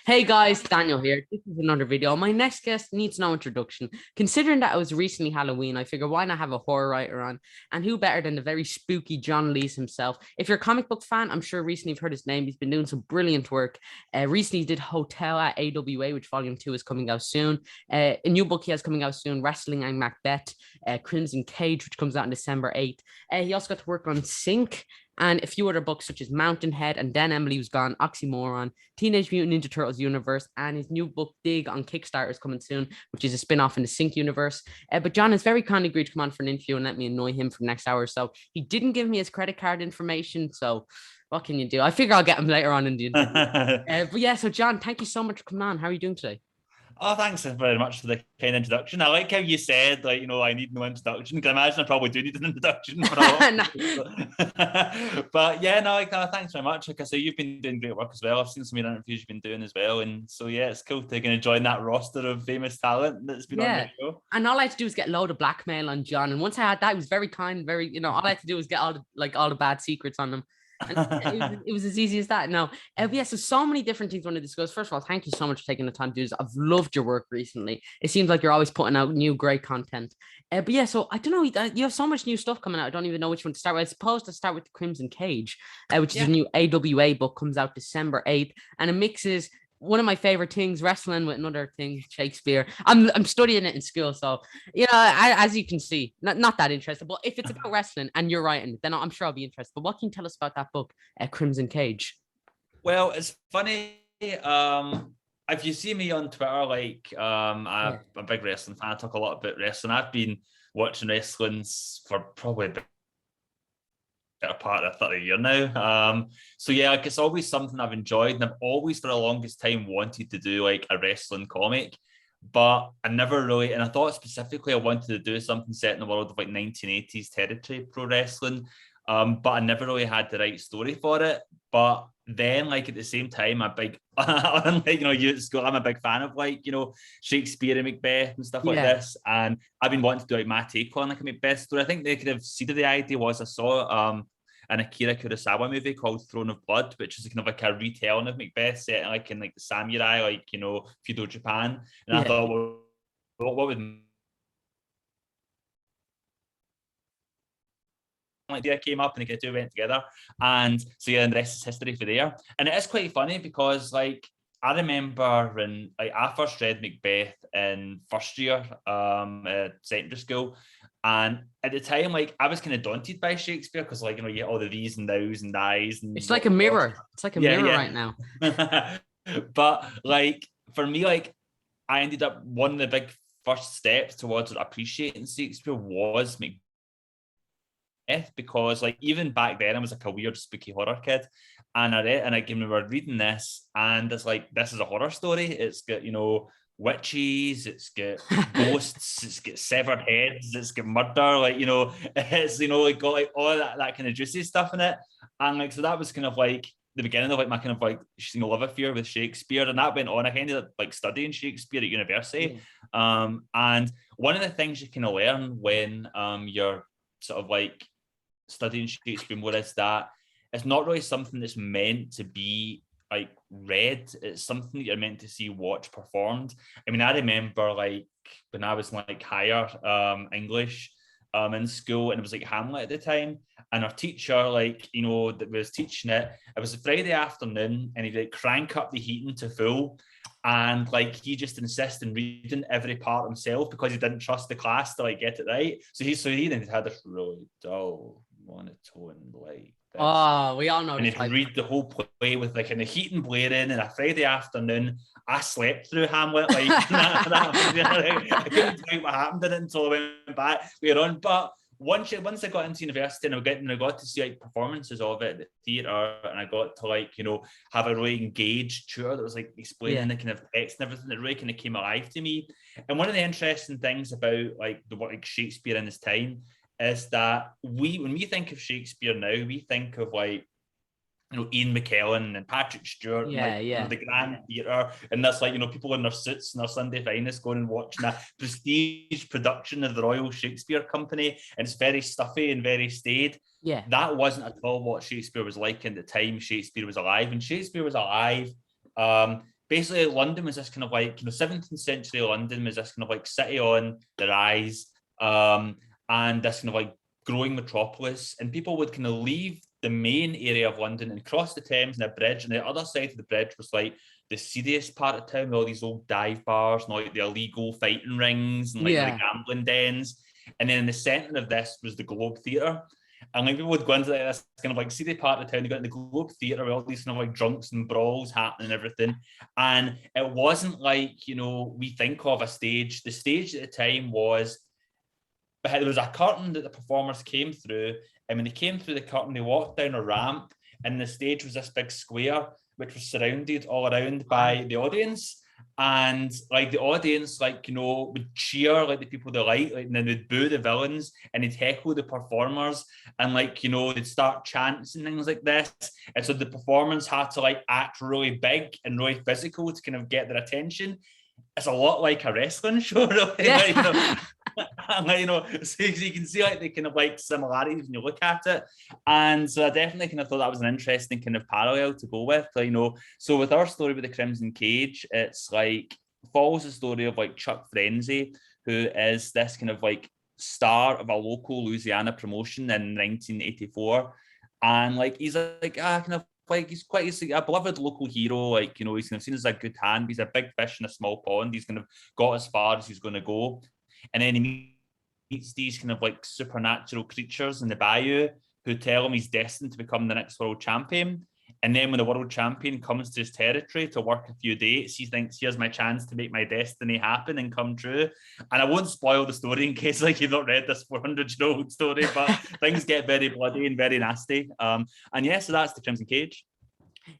Hey guys, Daniel here. This is another video. My next guest needs no introduction. Considering that it was recently Halloween, I figure why not have a horror writer on? And who better than the very spooky John Lees himself? If you're a comic book fan, I'm sure recently you've heard his name. He's been doing some brilliant work. Recently he did Hotell at AWA, which Volume 2 is coming out soon. A new book he has coming out soon, Wrestling and Macbeth, Crimson Cage, which comes out on December 8th. He also got to work on Sync and a few other books such as Mountainhead and Then Emily Was Gone, Oxymoron, Teenage Mutant Ninja Turtles universe, and his new book Dig on Kickstarter is coming soon, which is a spin-off in the Sync universe. But John has very kindly agreed to come on for an interview and let me annoy him for the next hour or so. He didn't give me his credit card information, so what can you do? I figure I'll get him later on in the interview. But yeah, so John, thank you so much for coming on. How are you doing today? Oh, thanks very much for the kind introduction. I like how you said, like, I need no introduction. Can imagine I probably do need an introduction for a lot. But yeah, no, thanks very much. Like I say, you've been doing great work as well. I've seen some of your interviews you've been doing as well. And so, yeah, it's cool to kind of join that roster of famous talent that's been on the show. And all I had to do was get a load of blackmail on John. And once I had that, he was very kind, all I had to do was get all the bad secrets on him. And it was as easy as that. Now, yeah, so many different things I want to discuss. First of all, thank you so much for taking the time to do this. I've loved your work recently. It seems like you're always putting out new, great content. But yeah, so I don't know. You have so much new stuff coming out. I don't even know which one to start with. I suppose to start with the Crimson Cage, which is a new AWA book, comes out December 8th, and it mixes one of my favorite things, wrestling, with another thing, Shakespeare. I'm studying it in school, so as you can see, not that interested. But if it's about wrestling and you're writing, then I'm sure I'll be interested. But what can you tell us about that book, Crimson Cage? Well, it's funny. If you see me on Twitter, I'm a big wrestling fan. I talk a lot about wrestling. I've been watching wrestling for probably better part of 30 years now. So yeah, like it's always something I've enjoyed, and I've always for the longest time wanted to do like a wrestling comic, but I never really, and I thought specifically I wanted to do something set in the world of like 1980s territory pro wrestling. But I never really had the right story for it. But then, like at the same time, you at school, I'm a big fan of Shakespeare and Macbeth and stuff like this. And I've been wanting to do like my take on like a Macbeth story. I think they could have seeded the idea was I saw an Akira Kurosawa movie called Throne of Blood, which is kind of like a retelling of Macbeth set in the samurai, feudal Japan. And I thought, well, what would idea came up and the two went together, and so and the rest is history for there. And it is quite funny because I remember when I first read Macbeth in first year at secondary school, and at the time I was kind of daunted by Shakespeare because you get all the these and thous and thys, and it's like a mirror. It's like a mirror right now. But for me, I ended up one of the big first steps towards appreciating Shakespeare was Macbeth. Because even back then I was a weird spooky horror kid, and I remember reading this, and it's this is a horror story. It's got witches, it's got ghosts, it's got severed heads, it's got murder, it's got all that kind of juicy stuff in it. And so that was kind of the beginning of my kind of love affair with Shakespeare, and that went on. I ended up studying Shakespeare at university. And one of the things you kind of learn when you're sort of studying Shakespeare more is that it's not really something that's meant to be read. It's something that you're meant to see, watch performed. I mean, I remember when I was higher English in school, and it was Hamlet at the time, and our teacher that was teaching it was a Friday afternoon, and he'd crank up the heating to full, and he just insisted on reading every part himself because he didn't trust the class to get it right. So he then had this really dull monotone this. Oh, we all know. And if you read the whole play with in the heating blaring in a Friday afternoon, I slept through Hamlet. I couldn't tell you what happened in it until I went back later on. But once I got into university and I got to see performances of it at the theatre, and I got to have a really engaged tutor that was explaining the kind of text and everything, that really kind of came alive to me. And one of the interesting things about the work Shakespeare in his time is that when we think of Shakespeare now, we think of Ian McKellen and Patrick Stewart, the Grand Theatre, and that's people in their suits and their Sunday finest going and watching a prestige production of the Royal Shakespeare Company, and it's very stuffy and very staid. Yeah, that wasn't at all what Shakespeare was like in the time Shakespeare was alive. And Shakespeare was alive, basically London was this kind of like, 17th century London was this kind of like city on the rise, and this kind of like growing metropolis, and people would kind of leave the main area of London and cross the Thames and a bridge, and the other side of the bridge was like the serious part of town with all these old dive bars and like the illegal fighting rings and like the gambling dens. And then in the centre of this was the Globe Theatre. And like people would go into this kind of like seedy part of town, you got the Globe Theatre with all these kind of like drunks and brawls happening and everything. And it wasn't like, we think of a stage. The stage at the time was, there was a curtain that the performers came through, and when they came through the curtain, they walked down a ramp, and the stage was this big square, which was surrounded all around by the audience. And like the audience, would cheer like the people they like, and then they'd boo the villains, and they'd heckle the performers, and they'd start chants and things like this. And so the performers had to like act really big and really physical to kind of get their attention. It's a lot like a wrestling show, really. Yeah. So you can see like the kind of like similarities when you look at it. And so I definitely kind of thought that was an interesting kind of parallel to go with. So with our story with the Crimson Cage, it's like follows the story of like Chuck Frenzy, who is this kind of like star of a local Louisiana promotion in 1984. And like he's like kind of like he's a beloved local hero. He's kind of seen as a good hand. He's a big fish in a small pond. He's kind of got as far as he's going to go. And then he meets these kind of like supernatural creatures in the bayou who tell him he's destined to become the next world champion. And then when the world champion comes to his territory to work a few dates, he thinks, here's my chance to make my destiny happen and come true. And I won't spoil the story in case you've not read this 400-year-old story, but things get very bloody and very nasty. So that's the Crimson Cage.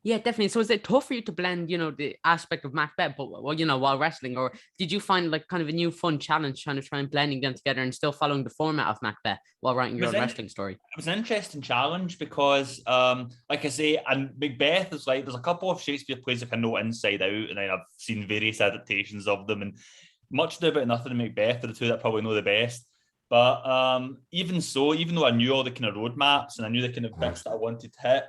Yeah, definitely. So is it tough for you to blend, the aspect of Macbeth, but while wrestling, or did you find like kind of a new fun challenge trying to blending them together and still following the format of Macbeth while writing your wrestling story? It was an interesting challenge because, like I say, and Macbeth is like, there's a couple of Shakespeare plays I know inside out, and I've seen various adaptations of them, and Much Ado About Nothing and Macbeth are the two that I probably know the best. But even though I knew all the kind of roadmaps and I knew the kind of bits that I wanted to hit,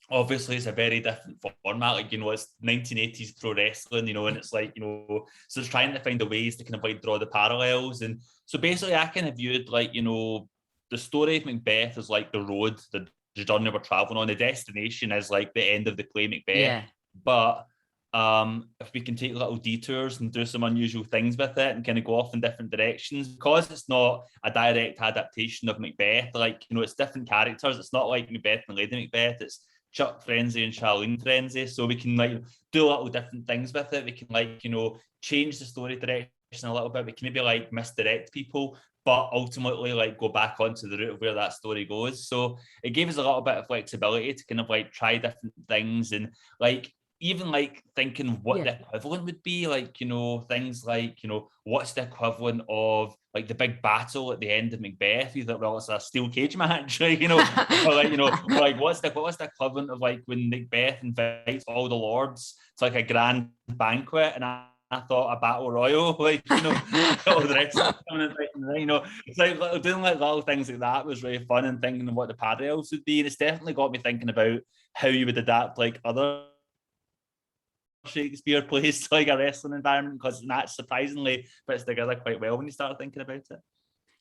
obviously it's a very different format. It's 1980s pro wrestling, and it's like, so it's trying to find the ways to kind of like draw the parallels. And so basically I kind of viewed the story of Macbeth as like the road, the journey we're traveling on. The destination is like the end of the play Macbeth. Yeah. But if we can take little detours and do some unusual things with it and kind of go off in different directions, because it's not a direct adaptation of Macbeth, it's different characters. It's not like Macbeth and Lady Macbeth. It's Chuck Frenzy and Charlene Frenzy, so we can do little different things with it. We can change the story direction a little bit. We can maybe misdirect people, but ultimately go back onto the route of where that story goes. So it gave us a little bit of flexibility to kind of try different things, and even thinking what the equivalent would be, things what's the equivalent of the big battle at the end of Macbeth. You thought, well, it's a steel cage match, right? Or what's the equivalent of when Macbeth invites all the lords to a grand banquet, and I thought a battle royal, all the rest of them, it's doing little things like that was really fun, and thinking of what the parallels would be. And it's definitely got me thinking about how you would adapt other Shakespeare plays to a wrestling environment, because that surprisingly fits together quite well when you start thinking about it.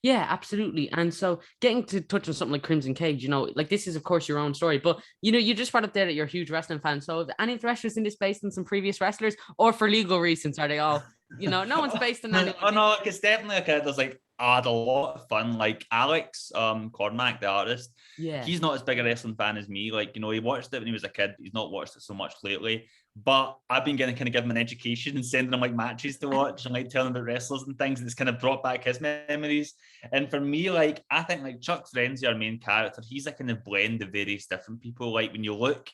Yeah, absolutely. And so getting to touch on something like Crimson Cage, this is of course your own story, but you just brought up there that you're a huge wrestling fan. So if any of the wrestlers in this based on some previous wrestlers, or for legal reasons, are they all, no one's based on anyone? Oh no, it's definitely there's I had a lot of fun. Alex Cormack, the artist, he's not as big a wrestling fan as me. He watched it when he was a kid. He's not watched it so much lately. But I've been going to kind of give him an education and sending him matches to watch and telling him about wrestlers and things. And it's kind of brought back his memories. And for me, I think Chuck Frenzy, our main character, he's a kind of blend of various different people. When you look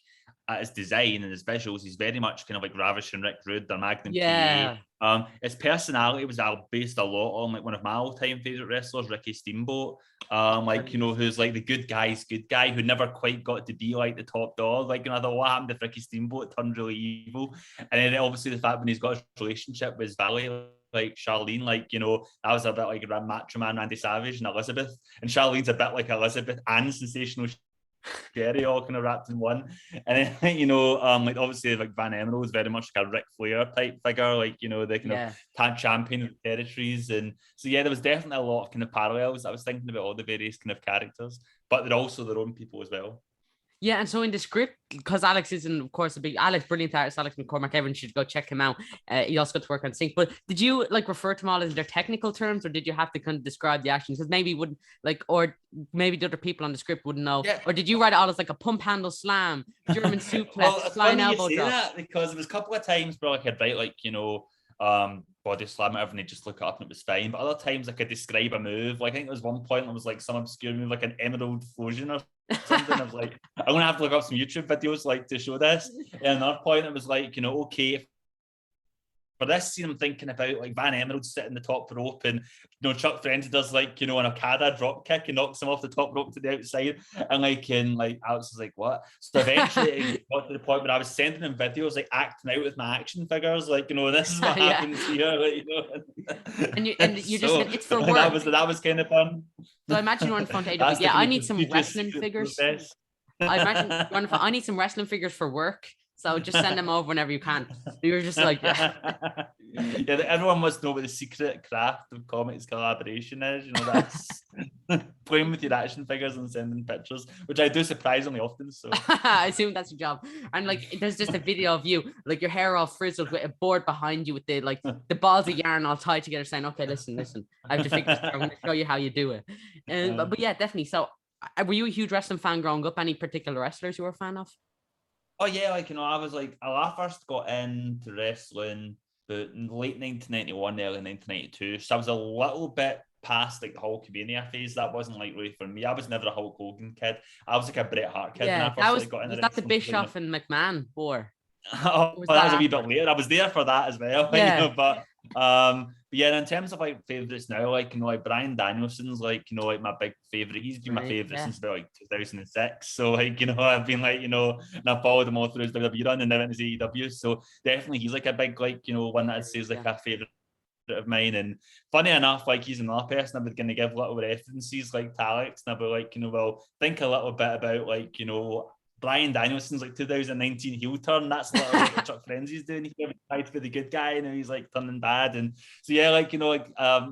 at his design and his visuals, he's very much kind of Ravishing Rick Rude or Magnum PA. His personality was based a lot on one of my all-time favorite wrestlers, Ricky Steamboat. Who's the good guy who never quite got to be the top dog. I thought, what happened if Ricky Steamboat turned really evil? And then obviously the fact when he's got a relationship with his valet, Charlene, that was a bit Macho Man Randy Savage and Elizabeth. And Charlene's a bit like Elizabeth and Sensational Jerry all kind of wrapped in one. And then, like obviously like Van Emmerle is very much like a Ric Flair type figure, like, the kind of tag champion of territories. And so, yeah, there was definitely a lot of kind of parallels. I was thinking about all the various kind of characters, but they're also their own people as well. Yeah, and so in the script, because Alex isn't, of course, Alex, brilliant artist, Alex McCormack, everyone should go check him out. He also got to work on Sync. But did you like refer to them all as their technical terms, or did you have to kind of describe the actions? Because maybe wouldn't like, or maybe the other people on the script wouldn't know. Yeah. Or did you write it all as like a pump handle slam, German suplex, well, flying elbow drop? That because there was a couple of times where like I'd write like, body slam and they just look it up and it was fine. But other times I could describe a move. Like I think there was one point it was like some obscure move, like an emerald fusion or something. I was like, I'm gonna have to look up some YouTube videos like to show this. And another point it was like, okay, for this scene I'm thinking about like Van Emerald sitting the top rope and Chuck Frenzy does like an Okada drop kick and knocks him off the top rope to the outside, and like Alex was like, what? So eventually it got to the point where I was sending him videos like acting out with my action figures, like this is what happens here, like, and you so, just it's for work. That was kind of fun. So I imagine you're on front of AW. Yeah, I need some wrestling figures. I imagine I need some wrestling figures for work. So just send them over whenever you can. You're just like, yeah, everyone must know what the secret craft of comics collaboration is. That's playing with your action figures and sending pictures, which I do surprisingly often. So I assume that's your job. And like, there's just a video of you, like your hair all frizzled with a board behind you with the balls of yarn all tied together, saying, "Okay, listen, I have to figure this out. I'm going to show you how you do it." But yeah, definitely. So, were you a huge wrestling fan growing up? Any particular wrestlers you were a fan of? Oh yeah, I was like, I first got into wrestling but in late 1991, early 1992. So I was a little bit past like the Hulkamania phase. That wasn't like really for me. I was never a Hulk Hogan kid. I was like a Bret Hart kid when I first got into was that the Bischoff and McMahon war? That was a wee bit later. I was there for that as well. Yeah. But yeah, in terms of like favorites now, like Bryan Danielson's like my big favorite. He's been my favorite since about like 2006. So like I've been like and I followed him all through his WWE run and now into his AEW. So definitely he's like a big like one that I'd say is like a favorite of mine. And funny enough, like he's another person I was going to give little references like to Alex, and I'll be like well, think a little bit about like Bryan Danielson's like 2019 heel turn. That's a little bit what Chuck Frenzy's doing. He tried to be the good guy, and now he's like turning bad. And so yeah, like and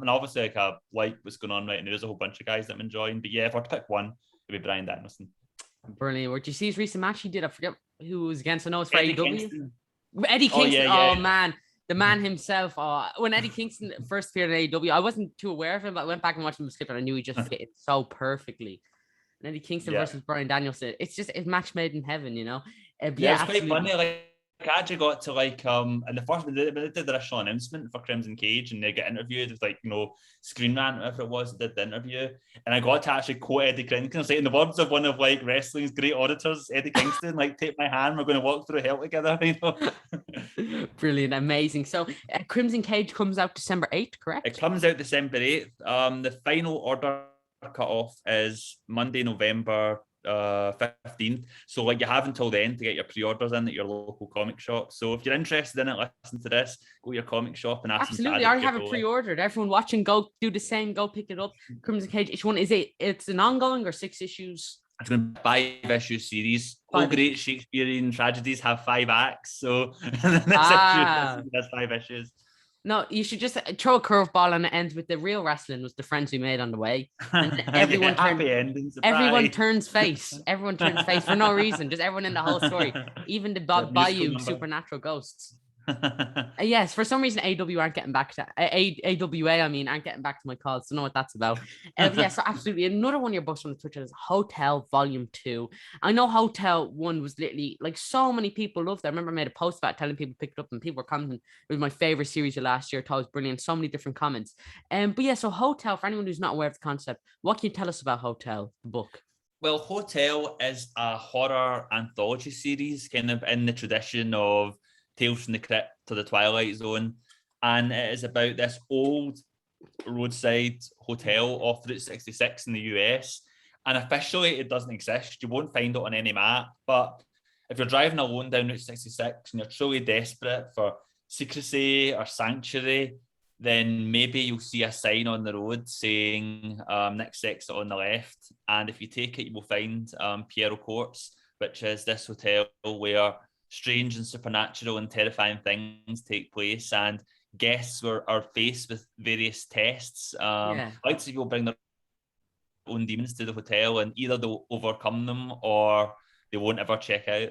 obviously like I like what's going on right now. There's a whole bunch of guys that I'm enjoying. But yeah, if I were to pick one, it'd be Bryan Danielson. Brilliant. Did you see his recent match he did? I forget who was against. I know it's for Eddie AEW. Kingston. Eddie Kingston. Oh man. The man himself. When Eddie Kingston first appeared in AEW, I wasn't too aware of him, but I went back and watched him slip, and I knew he just fit it so perfectly. And Eddie Kingston versus Bryan Danielson. It's just a match made in heaven, it's quite funny. Like I actually got to and the first when they did the initial announcement for Crimson Cage and they get interviewed with Screen Rant, whatever it was, did the interview, and I got to actually quote Eddie Kingston, say in the words of one of like wrestling's great auditors, Eddie Kingston, like take my hand, we're going to walk through hell together. Brilliant, amazing. So Crimson Cage comes out December 8th, correct? It comes out December 8th. The final order cut off is Monday, November 15th. So like you have until then to get your pre-orders in at your local comic shop. So if you're interested in it, listen to this, go to your comic shop and ask them. Absolutely, I already have it pre-ordered. Everyone watching, go do the same, go pick it up. Crimson Cage, each one it's an ongoing or 6 issues? It's going to be 5-issue series. All great Shakespearean tragedies have 5 acts. So this has 5 issues. No, you should just throw a curveball and it ends with the real wrestling was the friends we made on the way. And everyone everyone turns face. Everyone turns face for no reason. Just everyone in the whole story. Even the Bayou supernatural ghosts. Yes, for some reason AW aren't getting back to AWA. Aren't getting back to my calls. So know what that's about. So absolutely. Another one of your books on Twitter is Hotell Volume 2. I know Hotell 1 was literally like so many people loved it. I remember I made a post about it, telling people to pick it up, and people were commenting it was my favorite series of last year. I thought it was brilliant. So many different comments. But yeah, so Hotell, for anyone who's not aware of the concept, what can you tell us about Hotell, the book? Well, Hotell is a horror anthology series, kind of in the tradition of Tales from the Crypt to the Twilight Zone, and it is about this old roadside hotel off Route 66 in the US, and officially it doesn't exist. You won't find it on any map, but if you're driving alone down Route 66 and you're truly desperate for secrecy or sanctuary, then maybe you'll see a sign on the road saying next exit on the left. And if you take it, you will find Pierrot Courts, which is this hotel where strange and supernatural and terrifying things take place. And guests are faced with various tests. Lots of people bring their own demons to the hotel, and either they'll overcome them or they won't ever check out.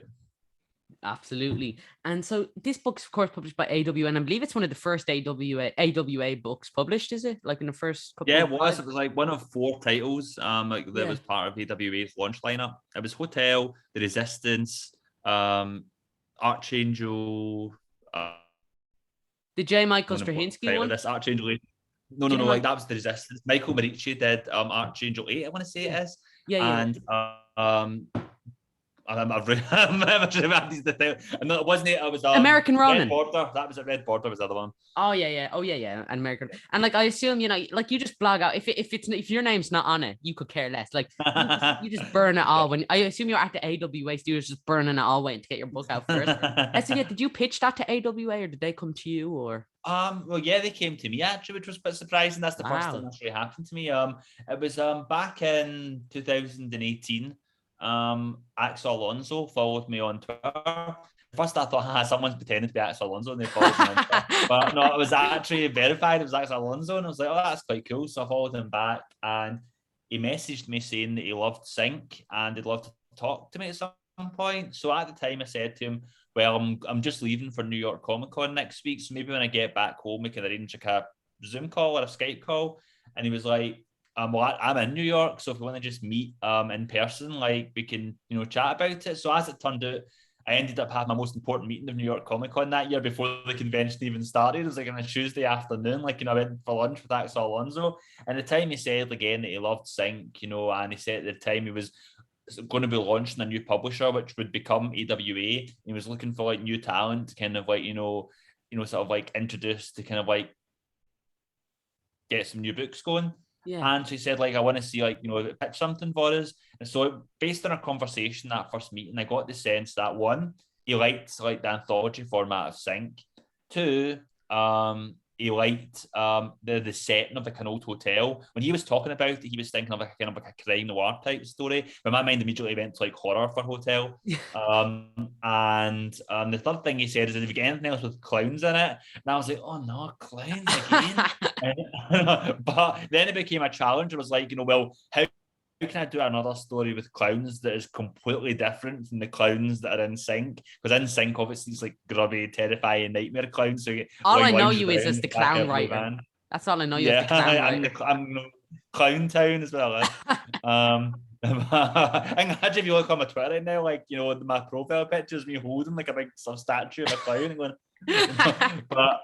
Absolutely. And so this book's of course published by AWA, and I believe it's one of the first AWA books published, is it? Like in the first couple Yeah, of it was like one of 4 titles that was part of AWA's launch lineup. It was Hotell, The Resistance, Archangel, the J. Michael Straczynski one. This Archangel 8. No, like that was The Resistance. Michael Marici did Archangel 8, I want to say it is. And it wasn't it. I was American Ronin. Red Border. That was a Red Border. Was the other one. Oh yeah. And American. And like I assume, you know, like you just blog out if your name's not on it, you could care less. Like you just burn it all. When I assume you're at the AWA studios, just burning it all waiting to get your book out first. So yeah, did you pitch that to AWA or did they come to you or? Well, yeah, they came to me actually, which was a bit surprising. That's the first time that's really happened to me. It was back in 2018. Axel Alonso followed me on Twitter. First I thought someone's pretending to be Axel Alonso and they followed me on Twitter. But no, it was actually verified. It was Axel Alonso, and I was like, oh, that's quite cool. So I followed him back, and he messaged me saying that he loved Sync and he'd love to talk to me at some point. So at the time I said to him, well, I'm just leaving for New York Comic Con next week, so maybe when I get back home we can arrange like a Zoom call or a Skype call. And he was like, well, I'm in New York, so if we want to just meet in person, like we can, you know, chat about it. So as it turned out, I ended up having my most important meeting of New York Comic Con that year before the convention even started. It was like on a Tuesday afternoon, like, you know, I went for lunch with Axel Alonso. And at the time he said again that he loved Sync, you know, and he said at the time he was going to be launching a new publisher, which would become AWA. He was looking for like new talent to kind of like, you know, sort of like introduce to kind of like get some new books going. Yeah. And she said, like, I want to see, like, you know, pitch something for us. And so based on our conversation, that first meeting, I got the sense that 1, he liked like the anthology format of Sync. 2, he liked the setting of like an old hotel. When he was talking about it, he was thinking of like a kind of like a crime noir type story. But my mind immediately went to like horror for Hotell. And the third thing he said is, if you get anything else with clowns in it, and I was like, oh no, clowns again. But then it became a challenge. It was like, you know, well, how can I do another story with clowns that is completely different from the clowns that are in Sync? Because in Sync, obviously, it's like grubby, terrifying nightmare clowns. So all I know you is as the clown writer. That's all I know you as the clown writer. I'm Clown Town as well. I can imagine if you look on my Twitter right now, like, you know, my profile picture is me holding like a big statue of a clown and going, but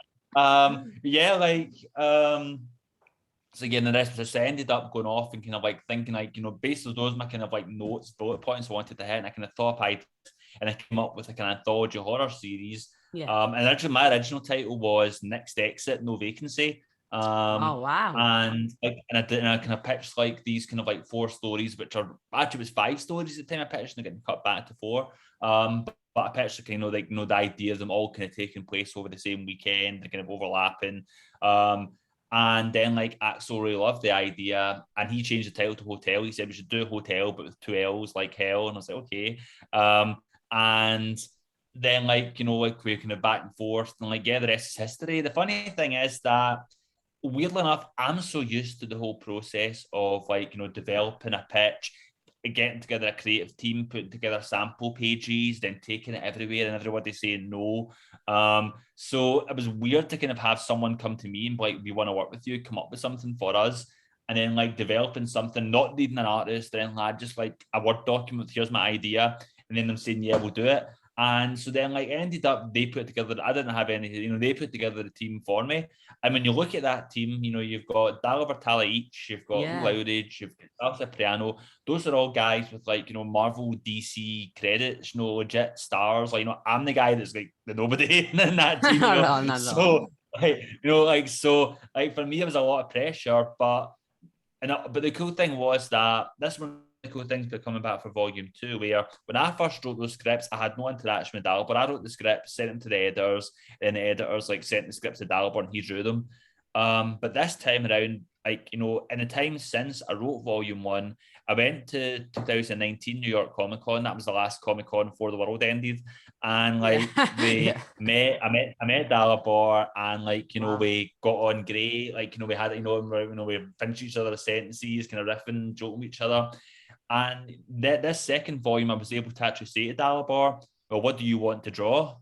yeah, like so again, the rest of this, I ended up going off and kind of like thinking, like, you know, based on those my kind of like notes, bullet points I wanted to hit, and I kind of thought and I came up with like an anthology horror series. And actually my original title was Next Exit, No Vacancy. Oh wow! And I kind of pitched like these kind of like 4 stories, which are actually, it was 5 stories at the time I pitched, and they're getting cut back to 4. But I pitched kind of like, you know, the idea of them all kind of taking place over the same weekend, and kind of overlapping. And then like Axel really loved the idea, and he changed the title to Hotell. He said we should do Hotell but with 2 L's like hell, and I was like, okay. And then like, you know, like we're kind of back and forth, and like, yeah, the rest is history. The funny thing is that, weirdly enough, I'm so used to the whole process of like, you know, developing a pitch, getting together a creative team, putting together sample pages, then taking it everywhere and everybody saying no. So it was weird to kind of have someone come to me and be like, we want to work with you, come up with something for us. And then like developing something, not needing an artist or anything like that, just like a Word document, here's my idea. And then them saying, yeah, we'll do it. And so then like ended up, they put together, I didn't have any, you know, they put together the team for me. And when you look at that team, you know, you've got Daryl Vertala-Each, you've got Loudage, you've got Sal Cipriano. Those are all guys with like, you know, Marvel, DC credits, you know, legit stars. Like, you know, I'm the guy that's like the nobody in that team. You know? No. So like, you know, like, so like for me, it was a lot of pressure, but the cool thing was that this one, cool things about coming back for volume 2, where when I first wrote those scripts, I had no interaction with Dalibor. I wrote the script, sent them to the editors, and the editors like sent the scripts to Dalibor and he drew them. But this time around, like, you know, in the time since I wrote volume 1, I went to 2019 New York Comic Con. That was the last Comic Con before the world ended. And like Yeah. I met Dalibor, and like, you know, Wow. we got on great. Like, you know, we had, we finished each other's sentences, kind of riffing, joking with each other. And this second volume, I was able to actually say to Dalibor, well, what do you want to draw?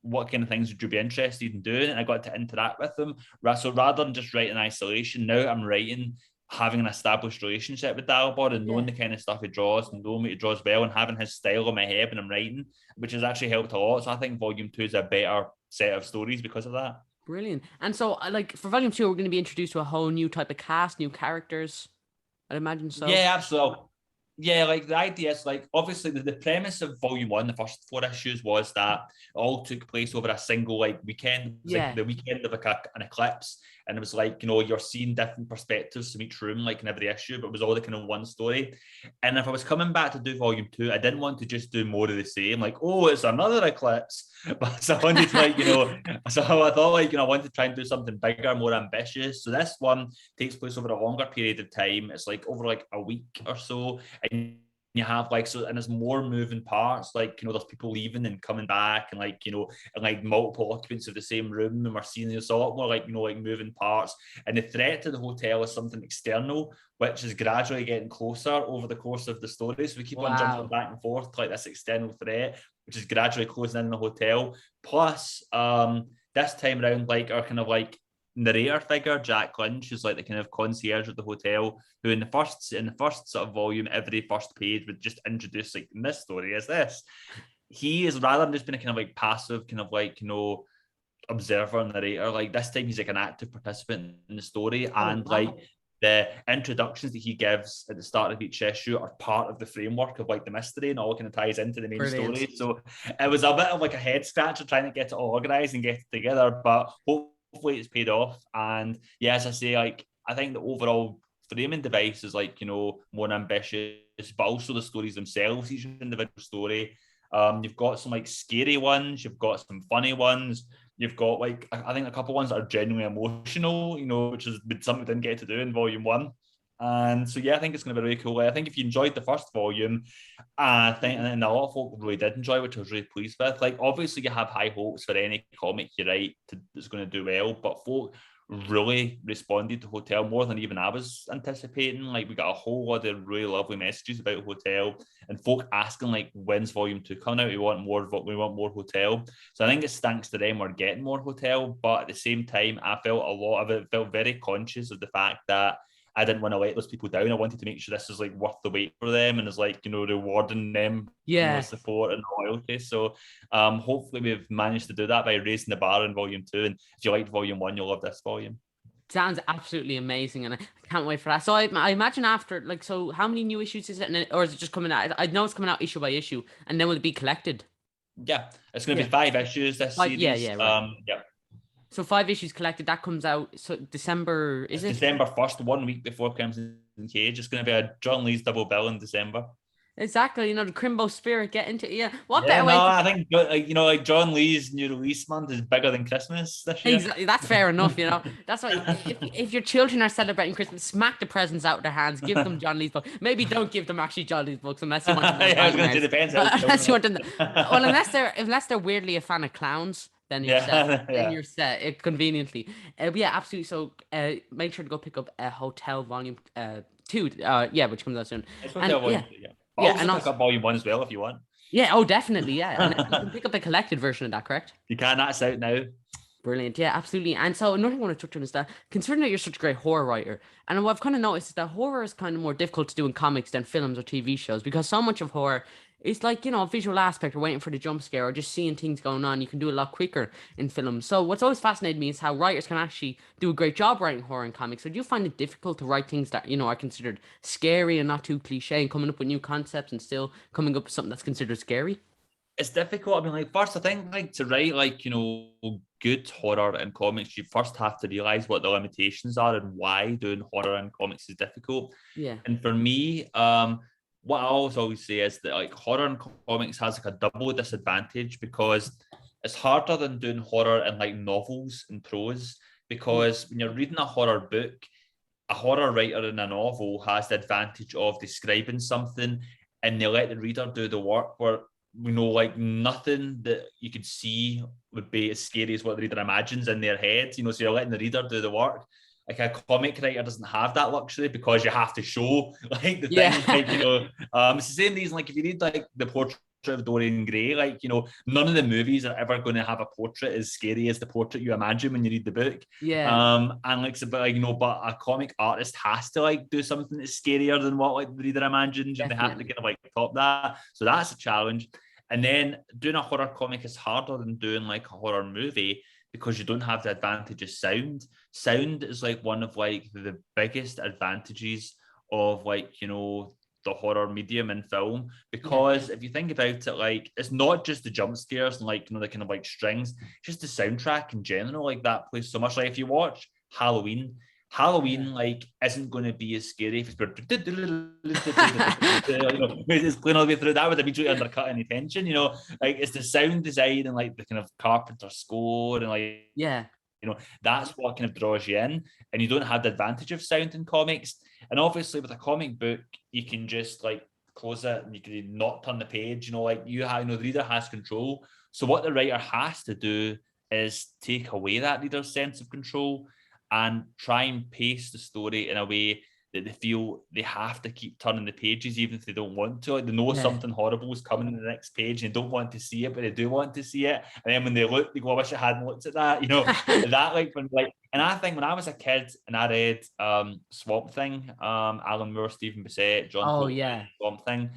What kind of things would you be interested in doing? And I got to interact with them. So rather than just writing in isolation, now I'm writing having an established relationship with Dalibor and knowing the kind of stuff he draws and knowing what he draws well and having his style in my head when I'm writing, which has actually helped a lot. So I think volume 2 is a better set of stories because of that. Brilliant. And so, like, for volume 2, we're going to be introduced to a whole new type of cast, new characters. I'd imagine so. Yeah, absolutely. Yeah, like the idea is like obviously the premise of volume 1, the first 4 issues, was that it all took place over a single like weekend. It was like Yeah. the weekend of like an eclipse, and it was like, you know, you're seeing different perspectives from each room, like in every issue, but it was all the kind of one story. And if I was coming back to do volume 2, I didn't want to just do more of the same, like, oh, it's another eclipse. But so I wanted to, like, you know, so I thought, like, you know, I wanted to try and do something bigger, more ambitious. So this one takes place over a longer period of time. It's like over like a week or so, and you have like, so, and there's more moving parts, like, you know, there's people leaving and coming back, and like, you know, and like multiple occupants of the same room, and we're seeing this a lot more like, you know, like moving parts. And the threat to the hotel is something external, which is gradually getting closer over the course of the story. So we keep on jumping Wow. back and forth to like this external threat, which is gradually closing in the hotel. Plus, this time around, like our kind of like narrator figure, Jack Lynch, who's like the kind of concierge of the hotel, who in the first sort of volume, every first page would just introduce like, in this story is this. He is, rather than just being a kind of like passive, kind of like, you know, observer and narrator, like this time he's like an active participant in the story. Oh, And like wow. the introductions that he gives at the start of each issue are part of the framework of like the mystery, and all kind of ties into the main Brilliant. story. So it was a bit of like a head scratcher trying to get it all organized and get it together, but hopefully it's paid off. And yeah, as I say, like I think the overall framing device is like, you know, more ambitious, but also the stories themselves, each individual story. You've got some like scary ones, you've got some funny ones, you've got like I think a couple ones that are genuinely emotional, you know, which is something we didn't get to do in volume 1. And so yeah, I think it's going to be really cool. I think if you enjoyed the first volume, I think, and a lot of folk really did enjoy, which I was really pleased with. Like obviously you have high hopes for any comic you write that's going to do well, but folk really responded to Hotell more than even I was anticipating. Like we got a whole lot of really lovely messages about Hotell, and folk asking like, when's volume 2 coming out? We want more Hotell. So I think it's thanks to them we're getting more Hotell, but at the same time I felt a lot of it, felt very conscious of the fact that I didn't want to let those people down. I wanted to make sure this is like worth the wait for them, and is like, you know, rewarding them, you know, Yeah. support and loyalty. So hopefully we've managed to do that by raising the bar in volume 2. And if you liked volume 1, you'll love this volume. Sounds absolutely amazing, and I can't wait for that. So I imagine after, like, so how many new issues is it, or is it just coming out? I know it's coming out issue by issue, and then will it be collected? Yeah, it's going to Yeah. be 5 issues this Like, yeah, series. yeah, right. Yeah. So 5 issues collected. That comes out so December, is It's it? December 1st, 1 week before Crimson Cage. It's going to be a John Lee's double bill in December. Exactly. You know, the Crimbo spirit, get into it. Yeah. What Yeah, better no, way to? I think you know, like John Lee's new release month is bigger than Christmas this year. Exactly. That's fair enough. You know, that's why if your children are celebrating Christmas, smack the presents out of their hands. Give them John Lee's book. Maybe don't give them actually John Lee's books unless you want them to have Yeah, I was going to say nightmares. depends how the Unless you want them. children Well, are. unless they're weirdly a fan of clowns, then you're set. Yeah, Then yeah. you're set conveniently. But yeah, absolutely. So make sure to go pick up a Hotel Volume 2. Yeah, which comes out soon. It's And Hotel yeah, Volume 2, yeah. But yeah, also and pick also up Volume 1 as well if you want. yeah. Oh, definitely. Yeah, and you can pick up the collected version of that. Correct? You can, that's out now. Brilliant. Yeah, absolutely. And so another thing I want to touch on is that considering that you're such a great horror writer, and what I've kind of noticed is that horror is kind of more difficult to do in comics than films or TV shows because so much of horror is like, you know, a visual aspect or waiting for the jump scare or just seeing things going on. You can do a lot quicker in films. So what's always fascinated me is how writers can actually do a great job writing horror in comics. So do you find it difficult to write things that, you know, are considered scary and not too cliche and coming up with new concepts and still coming up with something that's considered scary? It's difficult. I mean, like, first, I think, like, to write, like, you know, good horror in comics, you first have to realize what the limitations are and why doing horror in comics is difficult. Yeah. And for me, what I always say is that, like, horror in comics has, like, a double disadvantage because it's harder than doing horror in, like, novels and prose because when you're reading a horror book, a horror writer in a novel has the advantage of describing something, and they let the reader do the work, where like nothing that you could see would be as scary as what the reader imagines in their head. So you're letting the reader do the work. Like a comic writer doesn't have that luxury, because you have to show like the thing. Like, it's the same reason. Like if you read like the portrait of Dorian Gray, like none of the movies are ever going to have a portrait as scary as the portrait you imagine when you read the book. And like, but a comic artist has to like do something that's scarier than what like the reader imagines, and they have to kind of like top that. So that's a challenge. And then doing a horror comic is harder than doing like a horror movie, because you don't have the advantage of sound. Sound is like one of like the biggest advantages of like, the horror medium in film, because if you think about it, like it's not just the jump scares and like, the kind of like strings, just the soundtrack in general, like that plays so much. Like if you watch Halloween, like isn't going to be as scary if it's it's playing all the way through. That would immediately undercut any tension, like it's the sound design and like the kind of Carpenter score and like that's what kind of draws you in, and you don't have the advantage of sound in comics. And obviously with a comic book, you can just like close it and you can not turn the page, like you have, the reader has control. So what the writer has to do is take away that reader's sense of control and try and pace the story in a way that they feel they have to keep turning the pages, even if they don't want to. Like they know something horrible is coming in the next page and they don't want to see it, but they do want to see it. And then when they look, they go, I wish I hadn't looked at that. That like when like, and I think when I was a kid and I read Swamp Thing, Alan Moore, Stephen Bissett, John Tolkien, Swamp Thing,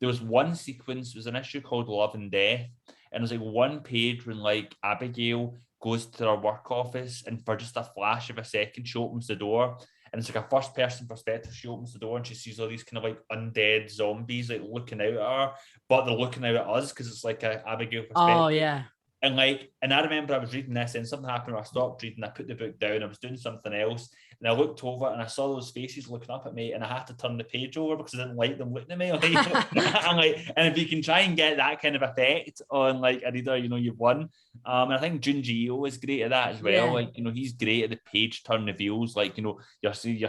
there was one sequence, was an issue called Love and Death. And it was like one page when like Abigail goes to her work office, and for just a flash of a second, she opens the door, and it's like a first person perspective. She opens the door and she sees all these kind of like undead zombies like looking out at her, but they're looking out at us because it's like a Abigail perspective. And I remember I was reading this and something happened where I stopped reading, I put the book down, I was doing something else, and I looked over and I saw those faces looking up at me, and I had to turn the page over because I didn't like them looking at me. And if you can try and get that kind of effect on like a reader, you've won. And I think Junji Ito is great at that as well. Like, he's great at the page turn reveals. Like, you're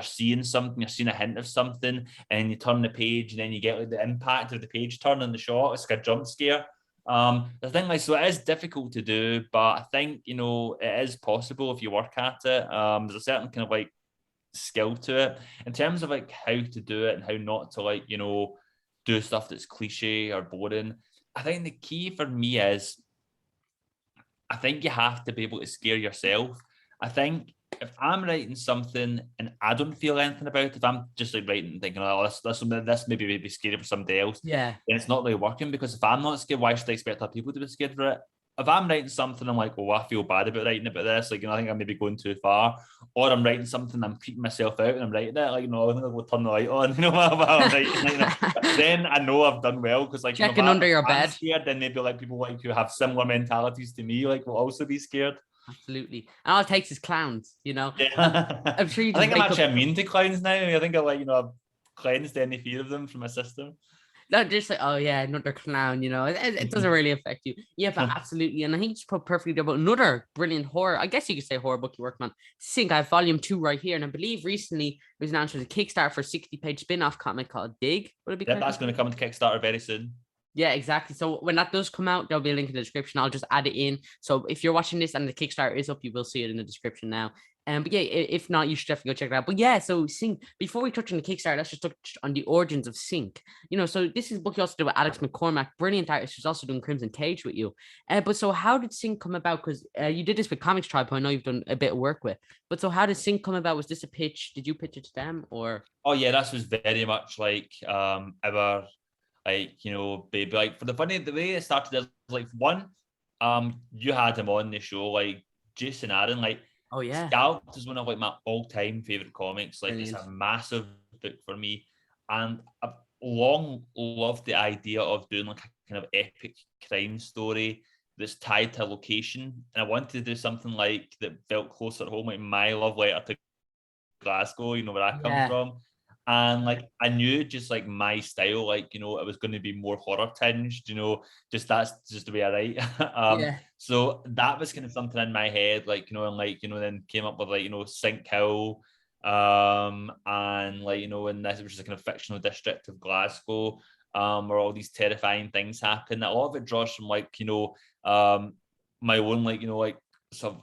seeing something, you're seeing a hint of something, and you turn the page, and then you get like the impact of the page turn on the shot. It's like a jump scare. I think like, so it is difficult to do, but I think it is possible if you work at it. There's a certain kind of like skill to it in terms of like how to do it and how not to like do stuff that's cliche or boring. I think the key for me is I think you have to be able to scare yourself. I think if I'm writing something and I don't feel anything about it, if I'm just like writing thinking, oh, this maybe be scary for somebody else, then it's not really working, because if I'm not scared, why should I expect other people to be scared for it? If I'm writing something, I'm like, oh, I feel bad about writing about this. Like, I think I'm maybe going too far. Or I'm writing something, I'm creeping myself out and I'm writing it. Like, I think I'll go turn the light on. While I'm writing, then I know I've done well, because like checking under your bed. Scared, then maybe like people like who have similar mentalities to me, like will also be scared. Absolutely. And all it takes is clowns, Yeah. I'm sure you I think I'm actually immune to clowns now. I think I've cleansed any fear of them from my system. Not just like, oh yeah, another clown, it doesn't really affect you. Yeah, but absolutely. And I think you just put perfectly about another brilliant horror, I guess you could say horror book you worked on. Sink, I have volume 2 right here. And I believe recently it was announced as a Kickstarter for a 60-page spin-off comic called Dig. Would it be that's going to come to Kickstarter very soon. Yeah, exactly. So when that does come out, there'll be a link in the description. I'll just add it in. So if you're watching this and the Kickstarter is up, you will see it in the description now. But yeah, if not, you should definitely go check it out. But yeah, so Sync, before we touch on the Kickstarter, let's just touch on the origins of Sync. So this is a book you also did with Alex McCormack, brilliant artist who's also doing Crimson Cage with you. But so how did Sync come about? Because you did this with Comics Tribe, who I know you've done a bit of work with. But so how did Sync come about? Was this a pitch? Did you pitch it to them, or? Oh yeah, this was very much like our baby. Like for the way it started is like one, you had him on the show, like Jason Aaron, like. Oh yeah, Scalped is one of like my all-time favorite comics. Like Brilliant. It's a massive book for me, and I've long loved the idea of doing like a kind of epic crime story that's tied to a location. And I wanted to do something like that felt closer at home, like my love letter to Glasgow, where I come from. And like I knew just like my style, like, you know, it was going to be more horror tinged, you know, just that's just the way I write. Yeah. So that was kind of something in my head, like, you know, and like, you know, then came up with like, you know, Sink Hill, and like, you know, and this which is a kind of fictional district of Glasgow, where all these terrifying things happen. A lot of it draws from like, you know, my own like, you know, like sort of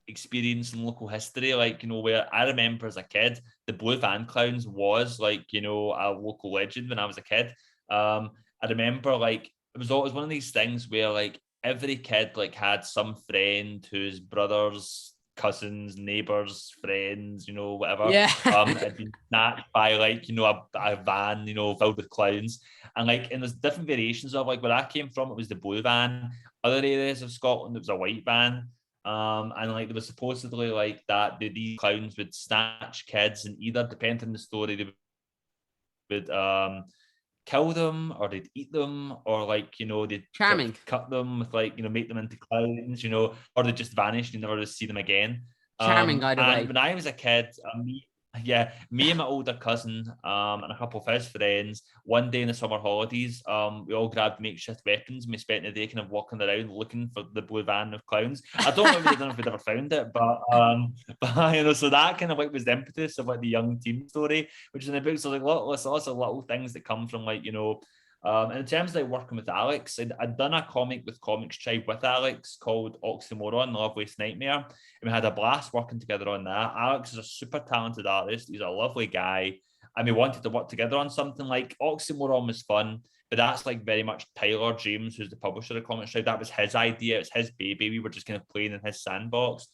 experience in local history, like, you know, where I remember as a kid, the Blue Van Clowns was like, you know, a local legend when I was a kid. I remember like it was always one of these things where like every kid like had some friend whose brothers, cousins, neighbors, friends, you know, whatever, Yeah. had been snatched by like, you know, a van, you know, filled with clowns. And like, and there's different variations of like where I came from, it was the blue van. Other areas of Scotland, it was a white van. And like there was supposedly like that these clowns would snatch kids and either, depending on the story, they would kill them or they'd eat them or like, you know, they'd sort of Charming. cut them with like, you know, make them into clowns, you know, or they just vanished, you never see them again. Charming either And way. when I was a kid, me and my older cousin, and a couple of his friends, one day in the summer holidays, we all grabbed makeshift weapons and we spent the day kind of walking around looking for the blue van of clowns. I don't know if we'd ever found it, but you know, so that kind of like was the impetus of like the young team story, which is in the book. So like lots of little things that come from like, you know, and in terms of like working with Alex, I'd done a comic with Comics Tribe with Alex called Oxymoron, The Loveliest Nightmare. And we had a blast working together on that. Alex is a super talented artist. He's a lovely guy. And we wanted to work together on something like Oxymoron was fun, but that's like very much Tyler James, who's the publisher of Comics Tribe. That was his idea. It's his baby. We were just kind of playing in his sandbox.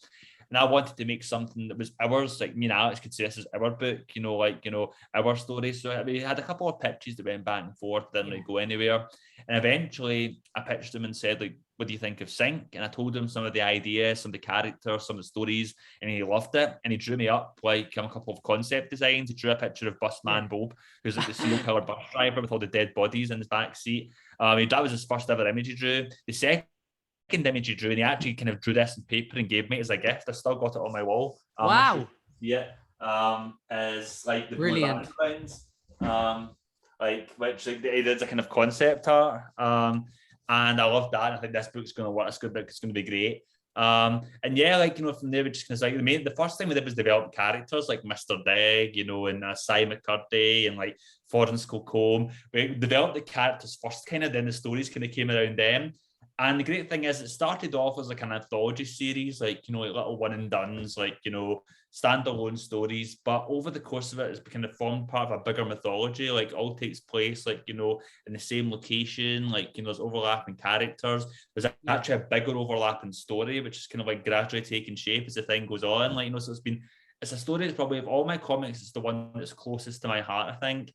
And I wanted to make something that was ours, like me and Alex could say this is our book, you know, like, you know, our story. So we had a couple of pitches that went back and forth, didn't really go anywhere. And eventually I pitched him and said, like, what do you think of Sync? And I told him some of the ideas, some of the characters, some of the stories, and he loved it. And he drew me up like a couple of concept designs. He drew a picture of Busman Bob, who's like the serial killer bus driver with all the dead bodies in his back seat. That was his first ever image he drew. The second image he drew, and he actually kind of drew this in paper and gave me as a gift. I still got it on my wall. Wow. Yeah, as like the Blue Brilliant. Valentines, like which like, he did a kind of concept art, and I love that. I think this book's going to work. It's good book. It's going to be great. And yeah, like, you know, from there we just kind of like the first thing we did was develop characters like Mr. Digg, you know, and Cy McCurdy and like Florence Colcombe. We developed the characters first, kind of, then the stories kind of came around them. And the great thing is, it started off as like an anthology series, like, you know, like little one and dones, like, you know, standalone stories. But over the course of it, it's kind of formed part of a bigger mythology. Like, all takes place, like, you know, in the same location. Like, you know, there's overlapping characters. There's actually a bigger overlapping story, which is kind of like gradually taking shape as the thing goes on. Like, you know, so it's a story that's probably of all my comics, it's the one that's closest to my heart, I think.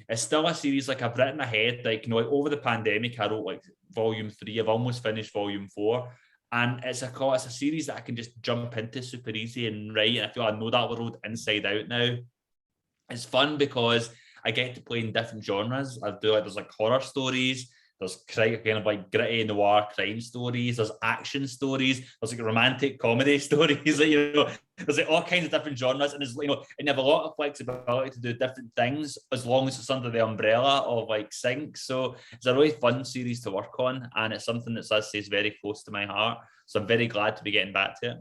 It's still a series like I've written ahead, like, you know, like over the pandemic, I wrote like volume 3. I've almost finished volume 4, and it's a series that I can just jump into super easy and write. And I feel I know that world inside out now. It's fun because I get to play in different genres. I do like there's like horror stories. There's kind of like gritty noir crime stories. There's action stories. There's like romantic comedy stories. Like, you know, there's like all kinds of different genres, and there's, you know, and you have a lot of flexibility to do different things as long as it's under the umbrella of like Sync. So it's a really fun series to work on, and it's something that's, as I say, is very close to my heart. So I'm very glad to be getting back to it.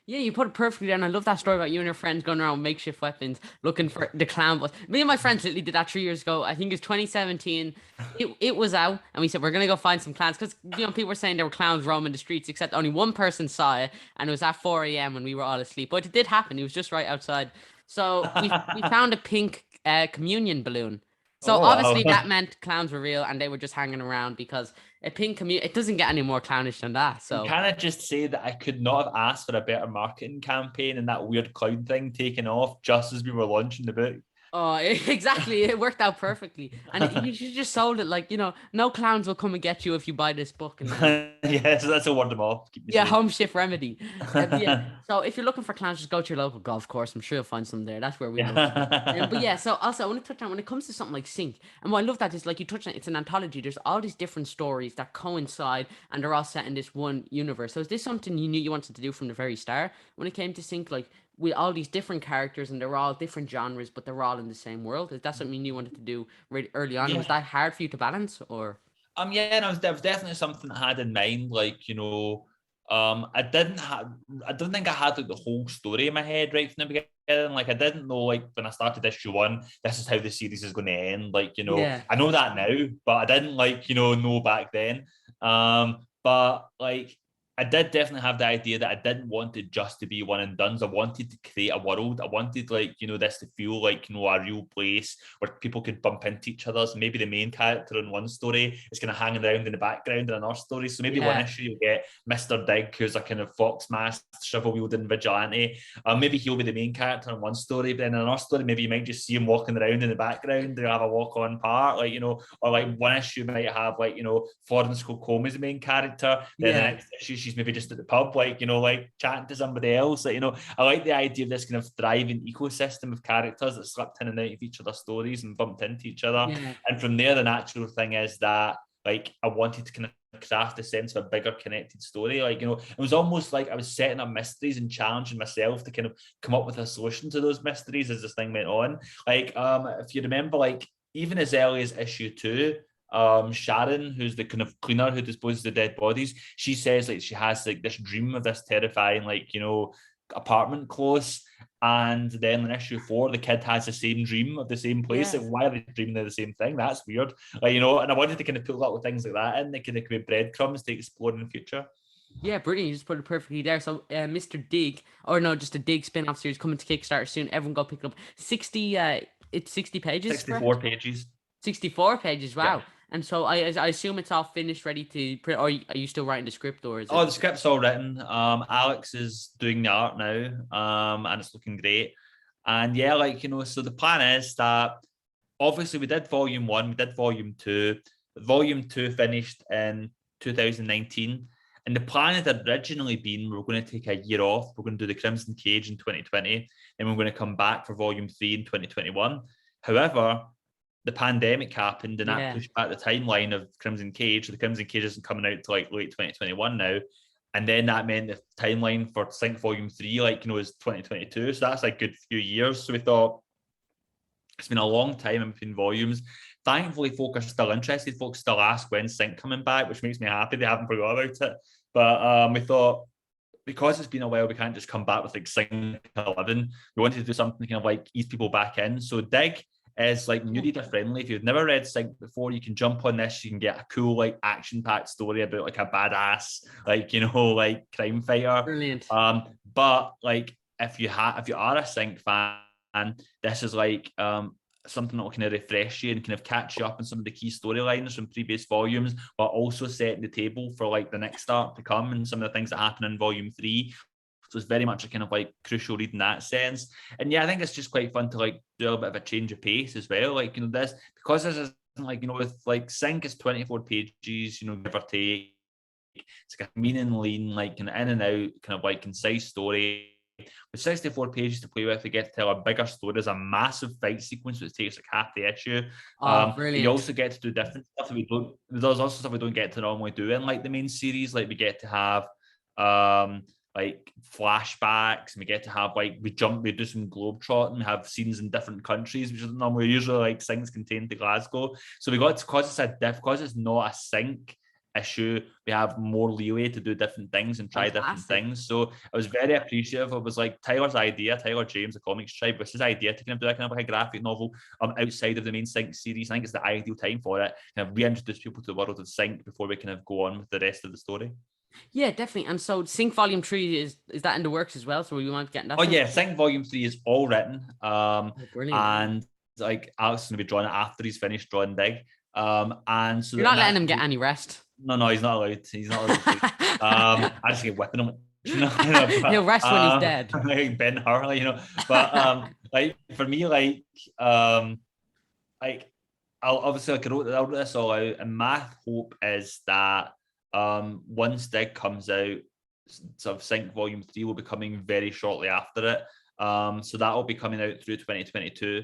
Yeah, you put it perfectly down. I love that story about you and your friends going around with makeshift weapons looking for the clown bus. Me and my friends literally did that 3 years ago. I think it was 2017. It was out, and we said we're gonna go find some clowns because, you know, people were saying there were clowns roaming the streets, except only one person saw it, and it was at 4 a.m. when we were all asleep. But it did happen. It was just right outside. So we found a pink communion balloon. So Oh obviously wow. that meant clowns were real, and they were just hanging around because a pink communion. It doesn't get any more clownish than that. So. Can I just say that I could not have asked for a better marketing campaign and that weird cloud thing taking off just as we were launching the book? Oh, exactly. It worked out perfectly. And you should just sold it like, you know, no clowns will come and get you if you buy this book. And then, Yeah, so that's a word of mouth. Keep me yeah, safe. home shift remedy. Yeah. So if you're looking for clowns, just go to your local golf course. I'm sure you'll find some there. That's where we love to go. But Yeah. yeah, so also I want to touch on when it comes to something like Sync, and what I love that is like you touched on, it's an anthology. There's all these different stories that coincide and they're all set in this one universe. So is this something you knew you wanted to do from the very start when it came to Sync? Like with all these different characters and they're all different genres, but they're all in the same world. Is that something you wanted to do really early on? Was Yeah. that hard for you to balance, or? Yeah, and it was definitely something I had in mind. Like, you know, I don't think I had like the whole story in my head right from the beginning. Like, I didn't know, like, when I started issue one, this is how the series is going to end. Like, you know, Yeah. I know that now, but I didn't, like, you know back then. But like, I did definitely have the idea that I didn't want it just to be one and done. I wanted to create a world. I wanted, like, you know, this to feel like, you know, a real place where people could bump into each other. So maybe the main character in one story is kind of hanging around in the background in another story. So maybe one Yeah. issue you'll get Mr. Dig, who's a kind of fox masked, shovel wielding vigilante. Maybe he'll be the main character in one story, but in another story, maybe you might just see him walking around in the background. They'll have a walk on part, like, you know, or like one issue might have, like, you know, Florence Cocom as the main character. Then the Yeah. next issue, she's maybe just at the pub, like, you know, like chatting to somebody else. Like, you know, I like the idea of this kind of thriving ecosystem of characters that slipped in and out of each other's stories and bumped into each other. Yeah. And from there, the natural thing is that, like, I wanted to kind of craft a sense of a bigger connected story. Like, you know, it was almost like I was setting up mysteries and challenging myself to kind of come up with a solution to those mysteries as this thing went on. Like, if you remember, like, even as early as issue 2, Sharon, who's the kind of cleaner who disposes of the dead bodies, she says, like, she has like this dream of this terrifying, like, you know, apartment close. And then in issue 4, the kid has the same dream of the same place. Yeah. Like, why are they dreaming of the same thing? That's weird. Like, you know, and I wanted to kind of put a lot of things like that in. They kind of create breadcrumbs to explore in the future. Yeah, brilliant. You just put it perfectly there. So, Mr. Dig, or no, just a Dig spin-off series coming to Kickstarter soon. Everyone go pick it up. 60, it's 60 pages, 64 correct? pages. 64 pages, Yeah. wow. And so I assume it's all finished, ready to print, or are you still writing the script, or is Oh, it? the script's all written. Alex is doing the art now, and it's looking great. And yeah, like, you know, so the plan is that obviously we did volume 1, we did volume 2. Volume 2 finished in 2019. And the plan had originally been we're going to take a year off. We're going to do the Crimson Cage in 2020, and we're going to come back for volume 3 in 2021. However, the pandemic happened and that Yeah. pushed back the timeline of Crimson Cage. So the Crimson Cage isn't coming out to like late 2021 now. And then that meant the timeline for Sync Volume 3, like, you know, is 2022. So that's like a good few years. So we thought it's been a long time in between volumes. Thankfully, folk are still interested. Folks still ask when's Sync coming back, which makes me happy. They haven't forgot about it. But we thought, because it's been a while, we can't just come back with like Sync 11. We wanted to do something kind of like ease people back in. So Dig is like new reader friendly. If you've never read Sync before, you can jump on this. You can get a cool, like, action-packed story about like a badass, like, you know, like crime fighter. Brilliant. But like if you are a Sync fan, this is like something that will kind of refresh you and kind of catch you up on some of the key storylines from previous volumes, but also setting the table for like the next start to come and some of the things that happen in volume 3. So it's very much a kind of like crucial read in that sense. And yeah, I think it's just quite fun to like do a bit of a change of pace as well. Like, you know, this isn't like, you know, with like Sync is 24 pages, you know, give or take. It's like a mean and lean, like kind of in and out, kind of like concise story. With 64 pages to play with, we get to tell a bigger story. There's a massive fight sequence which takes like half the issue. Oh, But you brilliant. also get to do different stuff that we don't. There's also stuff we don't get to normally do in like the main series. Like we get to have like flashbacks, and we get to have like we do some globe trotting, we have scenes in different countries, which is normally usually like things contained to Glasgow. So we got to, because it's not a Sync issue, we have more leeway to do different things and try different Fantastic. things. So I was very appreciative. It was like Tyler's idea, Tyler James, the Comics Tribe, was his idea to kind of do a kind of like a graphic novel outside of the main Sync series. I think it's the ideal time for it. Kind of reintroduce people to the world of Sync before we kind of go on with the rest of the story. Yeah, definitely. And so Sync Volume 3 is that in the works as well? So we want to get in that Oh finished? yeah, Sync Volume 3 is all written. Oh, brilliant. And like Alex is gonna be drawing it after he's finished drawing Dig. And so You're not letting him get any rest. No, he's not allowed. He's not allowed to sleep. I just get whipping him. You know, but, He'll rest when he's dead. Like Ben Hur, you know. But like for me, like I'll obviously like I wrote this all out, and my hope is that once Dig comes out, sort of Sync Volume 3 will be coming very shortly after it. So that will be coming out through 2022.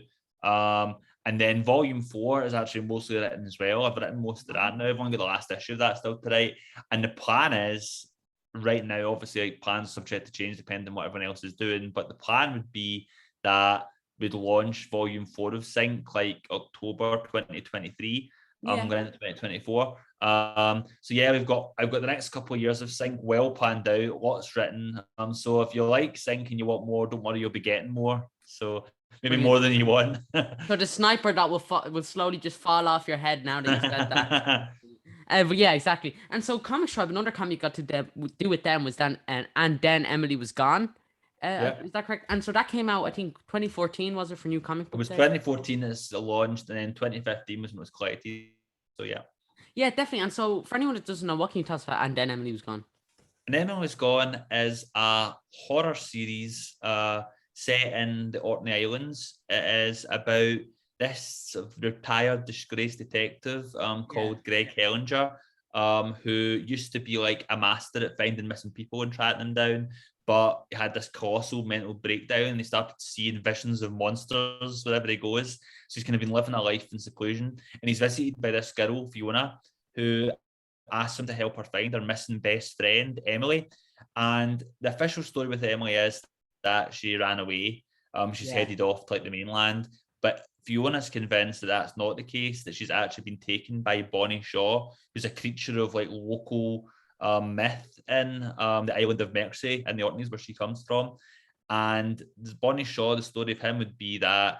And then Volume 4 is actually mostly written as well. I've written most of that now. I've only got the last issue of that still to write. And the plan is right now, obviously, like plans subject to change depending on what everyone else is doing. But the plan would be that we'd launch volume 4 of Sync like October 2023. Yeah. Going into 2024. So yeah, I've got the next couple of years of Sync well planned out, lots written. So if you like Sync and you want more, don't worry, you'll be getting more. So maybe Brilliant. more than you want. So the sniper that will slowly just fall off your head now that you said that. But yeah, exactly. And so Comic Tribe, another comic you got to do with them was then, and then Emily was gone. Yeah. Is that correct? And so that came out, I think 2014 was it for New Comic It Book was Day? 2014 it's launched, and then 2015 was when it was collected. So yeah. Yeah, definitely. And so for anyone that doesn't know, what can you tell us about And Then Emily Was Gone? And Emily Was Gone is a horror series set in the Orkney Islands. It is about this sort of retired, disgraced detective called Greg Hellinger, who used to be like a master at finding missing people and tracking them down. But he had this colossal mental breakdown and he started seeing visions of monsters wherever he goes. So he's kind of been living a life in seclusion. And he's visited by this girl, Fiona, who asks him to help her find her missing best friend, Emily. And the official story with Emily is that she ran away. She's headed off to like the mainland. But Fiona's convinced that that's not the case, that she's actually been taken by Bonnie Shaw, who's a creature of like local myth in the island of Mersey in the Orkneys where she comes from. And Bonnie Shaw, the story of him would be that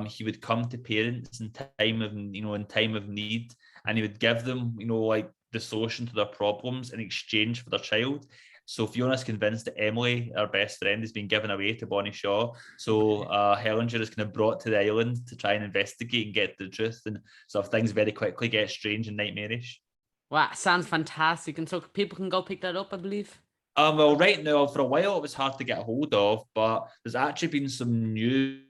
he would come to parents in time of need, and he would give them, like the solution to their problems in exchange for their child. So Fiona's convinced that Emily, our best friend, has been given away to Bonnie Shaw. So Hellinger is kind of brought to the island to try and investigate and get the truth, and sort of things very quickly get strange and nightmarish. Wow, sounds fantastic. And so people can go pick that up, I believe. Well, right now, for a while, it was hard to get a hold of, but there's actually been some new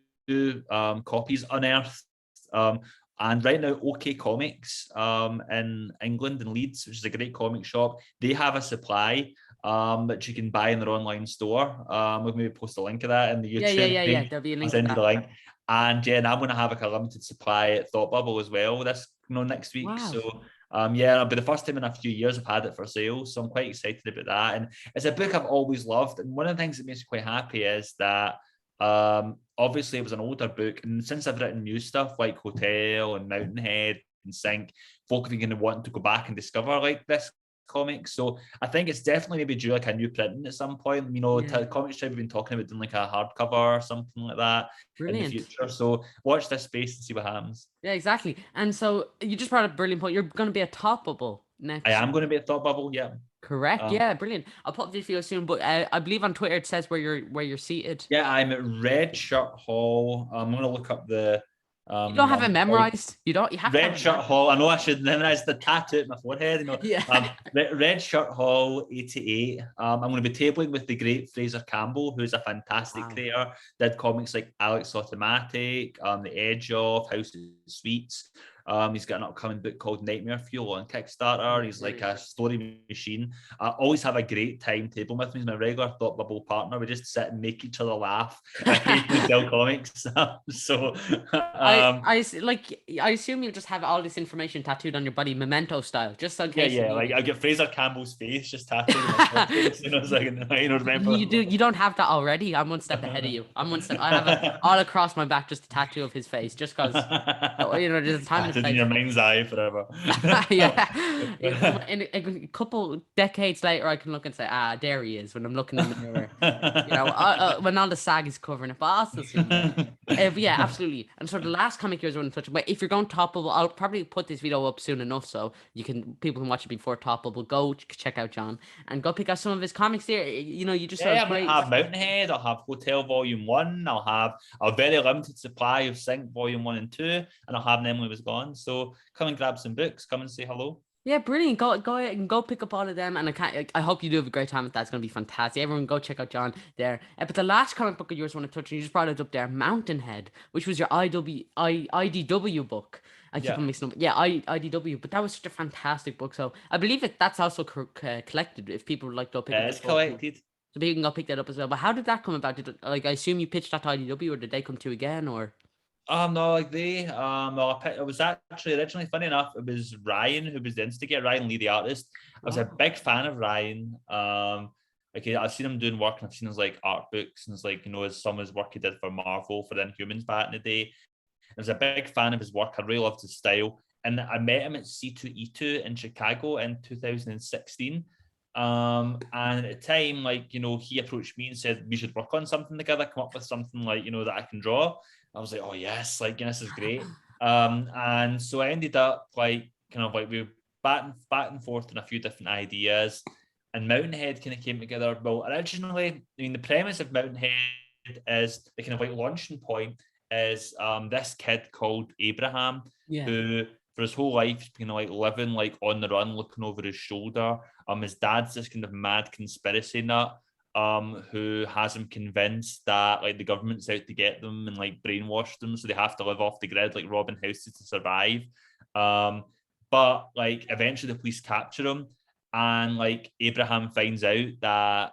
copies unearthed. And right now, OK Comics in England and Leeds, which is a great comic shop, they have a supply that you can buy in their online store. We'll maybe post a link of that in the YouTube Yeah. thing. There'll be a I'll link to send you that. the link. And yeah, and I'm going to have like a limited supply at Thought Bubble as well this next week. Wow. So yeah, it'll be the first time in a few years I've had it for sale. So I'm quite excited about that. And it's a book I've always loved. And one of the things that makes me quite happy is that obviously it was an older book. And since I've written new stuff like Hotell and Mountainhead and Sync, folk have been going to want to go back and discover like this comic. So I think it's definitely maybe due like a new printing at some point. Comics Tribe have been talking about doing like a hardcover or something like that in the future. So watch this space and see what happens. Yeah, exactly. And so you just brought up a brilliant point. You're going to be a Top Bubble next. I am going to be at Thought Bubble, yeah. Correct. Yeah, brilliant. I'll put the video soon, but I believe on Twitter it says where you're seated. Yeah, I'm at Red Shirt Hall. I'm going to look up the. You don't have it memorized. You have Red Shirt Hall. I know I should memorize the tattoo at my forehead. Yeah. Red Shirt Hall 88. I'm going to be tabling with the great Fraser Campbell, who's a fantastic creator. Did comics like Alex Automatic, The Edge of, House of Sweets. He's got an upcoming book called Nightmare Fuel on Kickstarter. He's like a story machine. I always have a great time tabling with him. He's my regular Thought Bubble partner. We just sit and make each other laugh. I occasionally sell comics. So I assume you'll just have all this information tattooed on your body, memento style, just in case. Yeah. Like I get Fraser Campbell's face just tattooed on my face, so I can remember. You don't have that already. I'm one step ahead of you. I have it all across my back, just a tattoo of his face, just because there's a time in your mind's eye forever. Yeah. In a couple decades later, I can look and say, there he is, when I'm looking in the mirror. When all the sag is covering it, but I'll still see him. Yeah, absolutely. And so the last comic years I want to touch, but if you're going Top Bubble, I'll probably put this video up soon enough so people can watch it before Top Bubble. Go check out John and go pick out some of his comics there. You just I'm going to have Mountainhead, I'll have Hotell Volume 1, I'll have a very limited supply of Sync Volume 1 and 2, and I'll have Emily Was Gone. So come and grab some books, come and say hello. Yeah, brilliant. Go ahead and go pick up all of them. And I hope you do have a great time with that. It's going to be fantastic. Everyone go check out John there. But the last comic book of yours I want to touch, and you just brought it up there, Mountainhead, which was your IDW book. I keep on mixing up. Yeah, IDW. But that was such a fantastic book. So I believe that's also collected if people would like to go pick it up. It's collected. So people can go pick that up as well. But how did that come about? I assume you pitched that to IDW, or did they come to you again, or? No, like no, it was actually originally, funny enough, it was Ryan who was the instigator, Ryan Lee, the artist. I was a Wow. big fan of Ryan. Okay, I've seen him doing work, and I've seen his like art books and his like, some of his work he did for Marvel for Inhumans back in the day. I was a big fan of his work. I really loved his style. And I met him at C2E2 in Chicago in 2016. And at the time, like, he approached me and said we should work on something together, come up with something like, that I can draw. I was like, oh yes, like, this is great. And so I ended up like kind of like we were back and forth on a few different ideas, and Mountainhead kind of came together. Well, originally, I mean, the premise of Mountainhead is the kind of like launching point is this kid called Abraham, Yeah. who for his whole life he's been like living like on the run, looking over his shoulder. His dad's this kind of mad conspiracy nut who has him convinced that like the government's out to get them and like brainwash them, so they have to live off the grid, like robbing houses to survive. But like eventually the police capture him, and like Abraham finds out that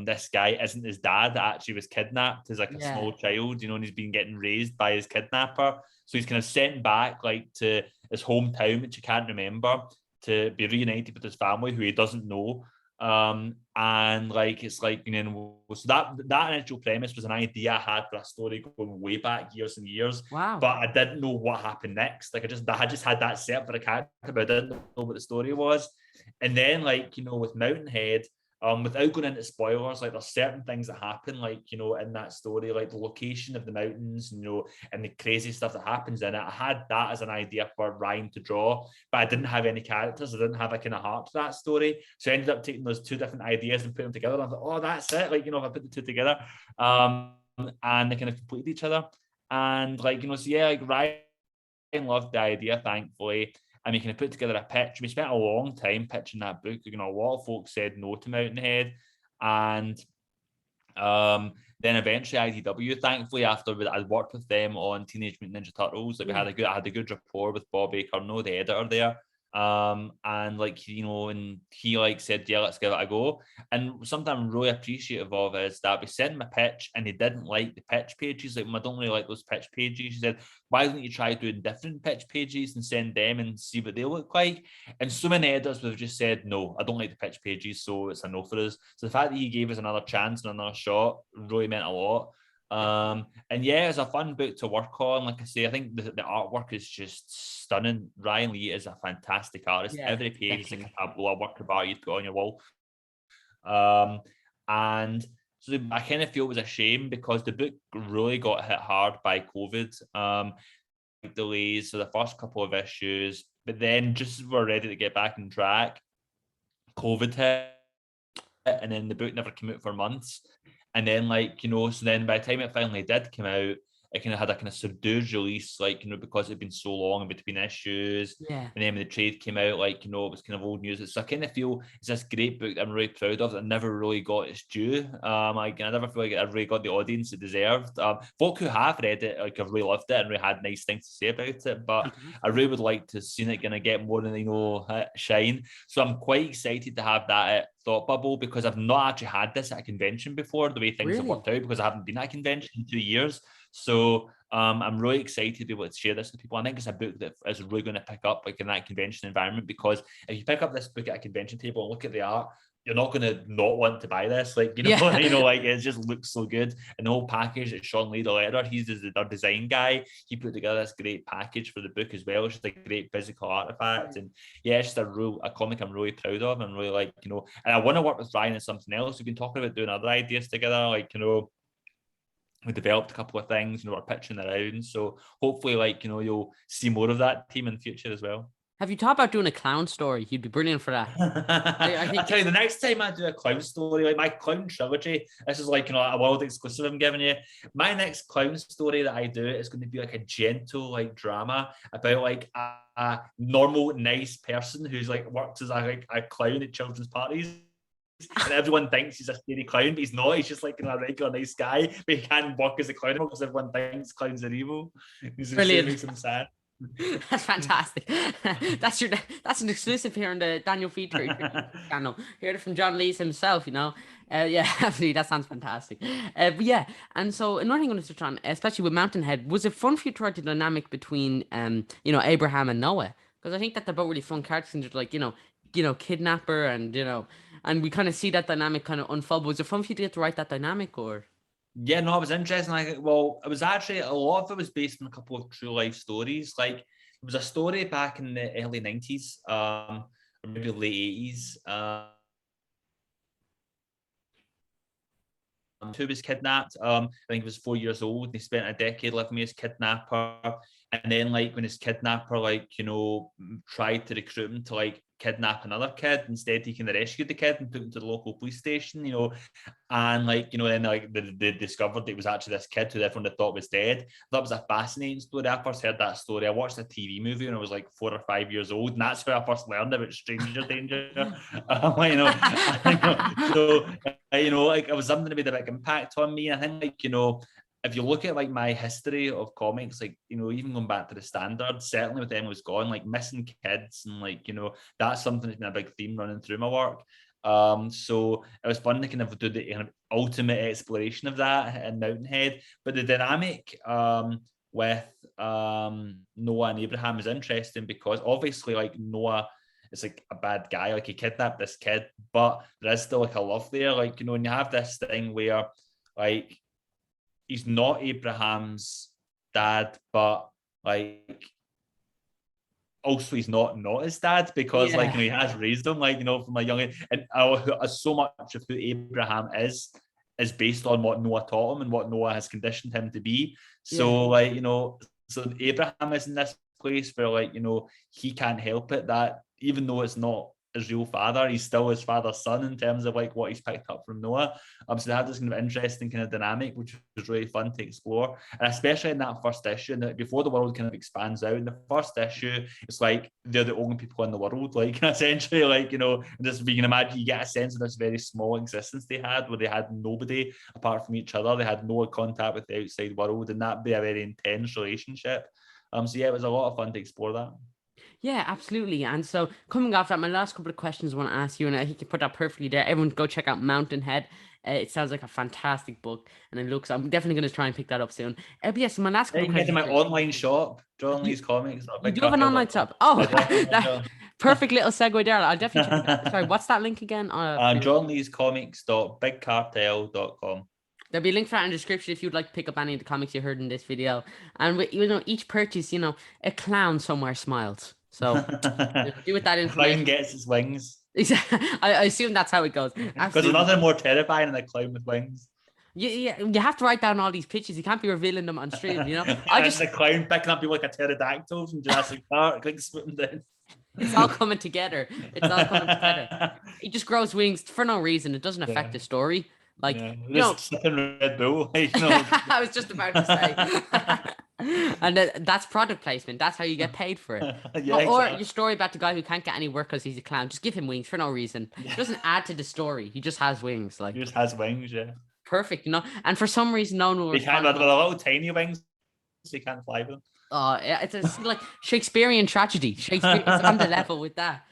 this guy isn't his dad, that actually was kidnapped as like a Yeah. small child, and he's been getting raised by his kidnapper. So he's kind of sent back like to his hometown, which he can't remember, to be reunited with his family, who he doesn't know. And like it's like, so that initial premise was an idea I had for a story going way back years and years, Wow. but I didn't know what happened next. Like I just had that set for a character, but I didn't know what the story was. And then like, with Mountainhead, without going into spoilers, like there's certain things that happen, like, in that story, like the location of the mountains, and the crazy stuff that happens in it. I had that as an idea for Ryan to draw, but I didn't have any characters. I didn't have a kind of heart to that story. So I ended up taking those two different ideas and putting them together. And I thought, oh, that's it. Like, if I put the two together, and they kind of completed each other. And like, so yeah, like Ryan loved the idea, thankfully. And we kind of put together a pitch. We spent a long time pitching that book. A lot of folks said no to Mountainhead. And then eventually IDW, thankfully, after I'd worked with them on Teenage Mutant Ninja Turtles, like I had a good rapport with Bobby Curnow, the editor there. And like, and he like said, yeah, let's give it a go. And something I'm really appreciative of is that we sent him a pitch and he didn't like the pitch pages. Like, I don't really like those pitch pages. He said, why don't you try doing different pitch pages and send them and see what they look like? And so many editors would have just said, no, I don't like the pitch pages, so it's a no for us. So the fact that he gave us another chance and another shot really meant a lot. And yeah, it's a fun book to work on. Like I say, I think the artwork is just stunning. Ryan Lee is a fantastic artist. Yeah, Every page is definitely. like a tableau, a work of art you'd put on your wall. And so I kind of feel it was a shame because the book really got hit hard by COVID delays. So the first couple of issues, but then just as we're ready to get back on track, COVID hit, and then the book never came out for months. And then like, so then by the time it finally did come out, it kind of had a kind of subdued release, like, because it'd been so long in between issues. Yeah. And then when the trade came out, like, it was kind of old news. So I kind of feel it's this great book that I'm really proud of that never really got its due. I never feel like it really got the audience it deserved. Folk who have read it, like, have really loved it and really had nice things to say about it. But I really would like to see it kind of get more than, shine. So I'm quite excited to have that at Thought Bubble, because I've not actually had this at a convention before, the way things have worked out, because I haven't been at a convention in 2 years. So I'm really excited to be able to share this with people. I think it's a book that is really going to pick up like in that convention environment, because if you pick up this book at a convention table and look at the art, you're not going to not want to buy this. Like, like it just looks so good. And the whole package that Sean Lee, the letterer, he's the design guy. He put together this great package for the book as well. It's just a great physical artifact. And yeah, it's just a comic I'm really proud of. And really like, and I want to work with Ryan on something else. We've been talking about doing other ideas together. Like, we developed a couple of things, we're pitching around. So hopefully, like, you'll see more of that team in the future as well. Have you thought about doing a clown story? You'd be brilliant for that. I think I tell you, the next time I do a clown story, like my clown trilogy, this is like, a world exclusive I'm giving you. My next clown story that I do is going to be like a gentle, like, drama about like a normal, nice person who's like works as a clown at children's parties. And everyone thinks he's a scary clown, but he's not. He's just like a regular nice guy, but he can't work as a clown because everyone thinks clowns are evil. It makes him sad. That's fantastic. That's an exclusive here on the Daniel Feature channel. Heard it from John Lees himself, Yeah, absolutely. That sounds fantastic. But yeah, and so another thing I want to touch on, especially with Mountainhead, was it fun for you to write the dynamic between, Abraham and Noah? Because I think that they're both really fun characters, and just like, kidnapper, and and we kind of see that dynamic kind of unfold. Was it fun for you to get to write that dynamic, or? Yeah, no, it was interesting. Like, well, it was actually a lot of it was based on a couple of true life stories. Like, it was a story back in the early 90s, or maybe late 80s. Who was kidnapped. I think he was 4 years old. He spent a decade living with his kidnapper, and then like when his kidnapper tried to recruit him to like kidnap another kid, instead he kind of rescued the kid and took him to the local police station. And then like they discovered it was actually this kid who everyone had thought was dead. That was a fascinating story. I first heard that story. I watched a TV movie when I was like 4 or 5 years old, and that's where I first learned about stranger danger. So like it was something that made a big impact on me. I think if you look at like my history of comics, like even going back to the standard, certainly with Emily's Gone, like missing kids and that's something that's been a big theme running through my work. So it was fun to kind of do the kind of ultimate exploration of that in Mountainhead. But the dynamic with Noah and Abraham is interesting because obviously like Noah is like a bad guy, like he kidnapped this kid, but there is still like a love there. Like, when you have this thing where like he's not Abraham's dad, but like also he's not his dad because like he has raised him from a young age, and so much of who Abraham is based on what Noah taught him and what Noah has conditioned him to be. So so Abraham is in this place where he can't help it that even though it's not his real father, he's still his father's son in terms of like what he's picked up from Noah. So they had this kind of interesting kind of dynamic, which was really fun to explore, and especially in that first issue, and before the world kind of expands out. In the first issue, it's like they're the only people in the world, like essentially, just you can imagine, you get a sense of this very small existence they had, where they had nobody apart from each other. They had no contact with the outside world, and that'd be a very intense relationship. So yeah, it was a lot of fun to explore that. Yeah, absolutely. And so coming off that, my last couple of questions I want to ask you, and I think you put that perfectly there. Everyone go check out Mountainhead. It sounds like a fantastic book, and I'm definitely going to try and pick that up soon. But yes, my last Yeah, couple you of can get to questions. my online shop, John You, Lee's Comics, you do have an online shop. Oh, that perfect little segue there. I'll definitely check that. Sorry, what's that link again? JohnLee'sComics.bigcartel.com. There'll be a link for that in the description if you'd like to pick up any of the comics you heard in this video. And with, each purchase, a clown somewhere smiles. So do with that The clown information. gets his wings. I assume that's how it goes. Because there's nothing more terrifying than a clown with wings. You have to write down all these pitches. You can't be revealing them on stream. I And just the clown picking up you like a pterodactyl from Jurassic Park, like swooping down. it's all coming together. It's all coming together. He just grows wings for no reason. It doesn't affect the story. Like just sipping Red Bull. I was just about to say. And that's product placement. That's how you get paid for it. Or your story about the guy who can't get any work because he's a clown. Just give him wings for no reason. It doesn't add to the story. He just has wings. Like he just has wings, yeah. Perfect, And for some reason, no one will. He can't with a little tiny wings, so he can't fly with them. It's like Shakespearean tragedy. Shakespeare is on the level with that.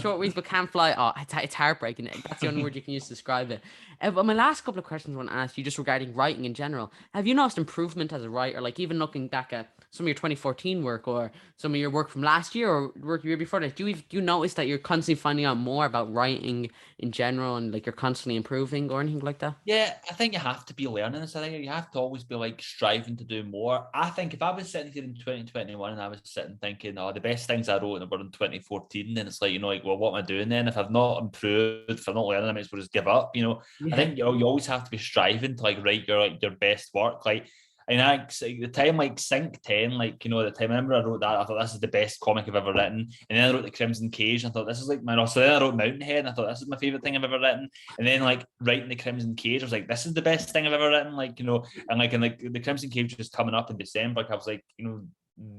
Short wings but can't fly. Oh, it's heartbreaking. That's the only word you can use to describe it. But my last couple of questions I want to ask you, just regarding writing in general. Have you noticed improvement as a writer? Like even looking back at some of your 2014 work or some of your work from last year or work year before that, do you notice that you're constantly finding out more about writing in general and like you're constantly improving or anything like that? Yeah, I think you have to be learning this. I think you have to always be like striving to do more. I think if I was sitting here in 2021 and I was sitting thinking, oh, the best things I wrote were in 2014, then it's like, well, what am I doing then? If I've not improved, if I'm not learning, I might as well just give up, Yeah. I think you always have to be striving to like write your best work. Like, and the time like Sync 10, the time I remember I wrote that, I thought this is the best comic I've ever written. And then I wrote The Crimson Cage, and I thought this is like my. So then I wrote Mountainhead, and I thought this is my favorite thing I've ever written. And then like writing The Crimson Cage, I was like, this is the best thing I've ever written. And The Crimson Cage was coming up in December. Like I was like,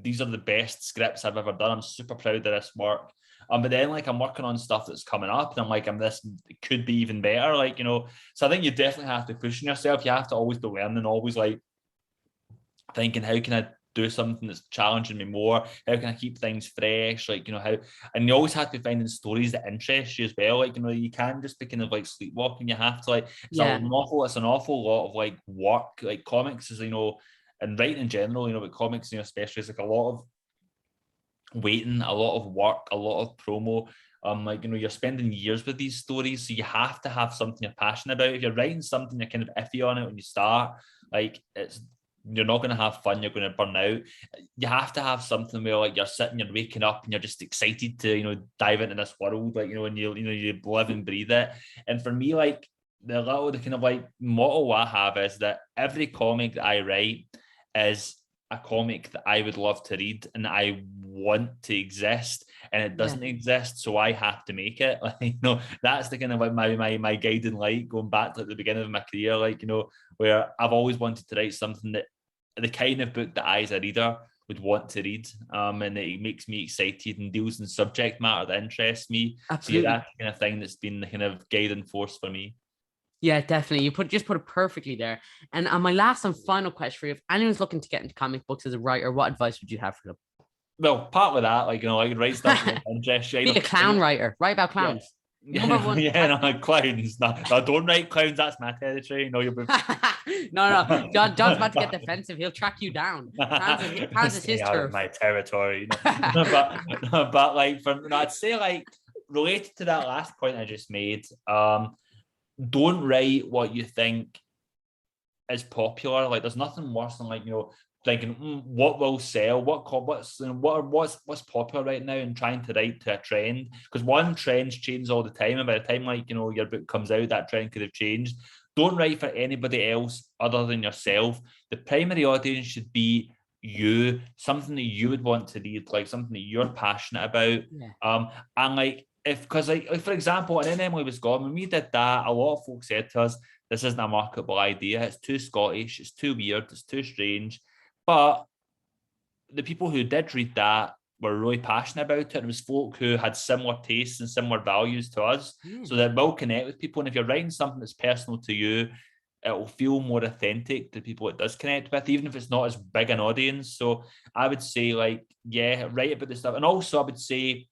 these are the best scripts I've ever done. I'm super proud of this work. But then like I'm working on stuff that's coming up, and I'm like, it could be even better. So I think you definitely have to push yourself. You have to always be learning, always like thinking, how can I do something that's challenging me more? How can I keep things fresh? Like, you know, how, and you always have to be finding stories that interest you as well. Like, you know, you can't just be kind of like sleepwalking. You have to like, it's an awful lot of like work. Like comics is, you know, and writing in general, you know, but comics, you know, especially is like a lot of waiting, a lot of work, a lot of promo. Like, you know, you're spending years with these stories, so you have to have something you're passionate about. If you're writing something you're kind of iffy on it when you start, like you're not going to have fun, you're going to burn out. You have to have something where like you're sitting, you're waking up and you're just excited to, you know, dive into this world, like, you know, and you live and breathe it. And for me, like the kind of like motto I have is that every comic that I write is a comic that I would love to read and I want to exist, and it doesn't exist, so I have to make it. Like, you know, that's the kind of like my guiding light, going back to the beginning of my career, like, you know, where I've always wanted to write something that the kind of book that I as a reader would want to read, and it makes me excited and deals in subject matter that interests me. Absolutely. So yeah, that's the kind of thing that's been the kind of guiding force for me. Yeah, definitely. You just put it perfectly there. And my last and final question for you: if anyone's looking to get into comic books as a writer, what advice would you have for them? Well, part with that, like, you know, I could write stuff that interests you. Be a clown writer. Write about Yeah. clowns. Number one. Yeah, no, clowns. No, don't write clowns. That's my territory. No, you're. No. John's about to get defensive. He'll track you down. Clowns is his Stay out of turf. my territory. But like, I'd say like related to that last point I just made. Don't write what you think is popular. Like, there's nothing worse than like, you know, thinking what will sell, what's popular right now, and trying to write to a trend, because one trends change all the time, and by the time, like, you know, your book comes out, that trend could have changed. Don't write for anybody else other than yourself. The primary audience should be you, something that you would want to read, like something that you're passionate about. And like, because like for example, and then Emily Was Gone, when we did that, a lot of folks said to us, this isn't a marketable idea, it's too Scottish, it's too weird, it's too strange. But the people who did read that were really passionate about it. It was folk who had similar tastes and similar values to us. So that will connect with people. And if you're writing something that's personal to you, it will feel more authentic to people it does connect with, even if it's not as big an audience. So I would say, like, yeah, write about this stuff. And also I would say,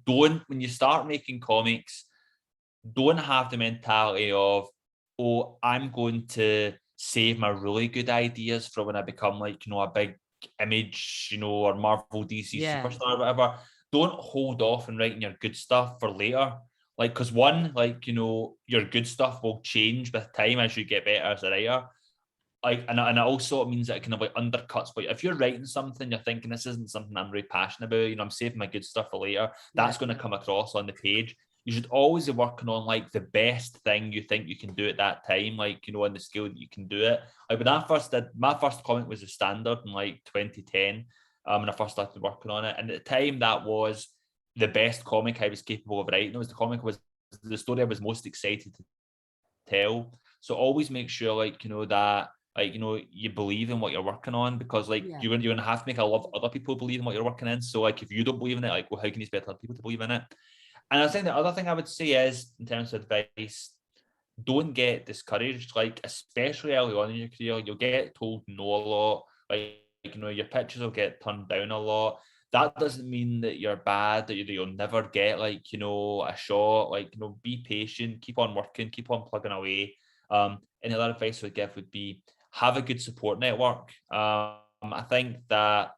when you start making comics, don't have the mentality of, oh, I'm going to save my really good ideas for when I become, like, you know, a big Image, you know, or Marvel DC superstar or whatever. Don't hold off on writing your good stuff for later. Like, because one, like, you know, your good stuff will change with time as you get better as a writer. Like, and also it means that it kind of like undercuts. But if you're writing something, you're thinking this isn't something I'm really passionate about, you know, I'm saving my good stuff for later, that's going to come across on the page. You should always be working on like the best thing you think you can do at that time, like, you know, on the scale that you can do it. Like when I first did, my first comic was a standard in like 2010, and I first started working on it, and at the time that was the best comic I was capable of writing. It was the story I was most excited to tell. So always make sure, like, you know, that, like, you know, you believe in what you're working on, because like you're gonna have to make a lot of other people believe in what you're working in. So like if you don't believe in it, like, well, how can you expect other people to believe in it? And I think the other thing I would say is, in terms of advice, don't get discouraged. Like, especially early on in your career, you'll get told no a lot. Like, you know, your pictures will get turned down a lot. That doesn't mean that you're bad, that you'll never get, like, you know, a shot. Like, you know, be patient, keep on working, keep on plugging away. Any other advice I would give would be, have a good support network. I think that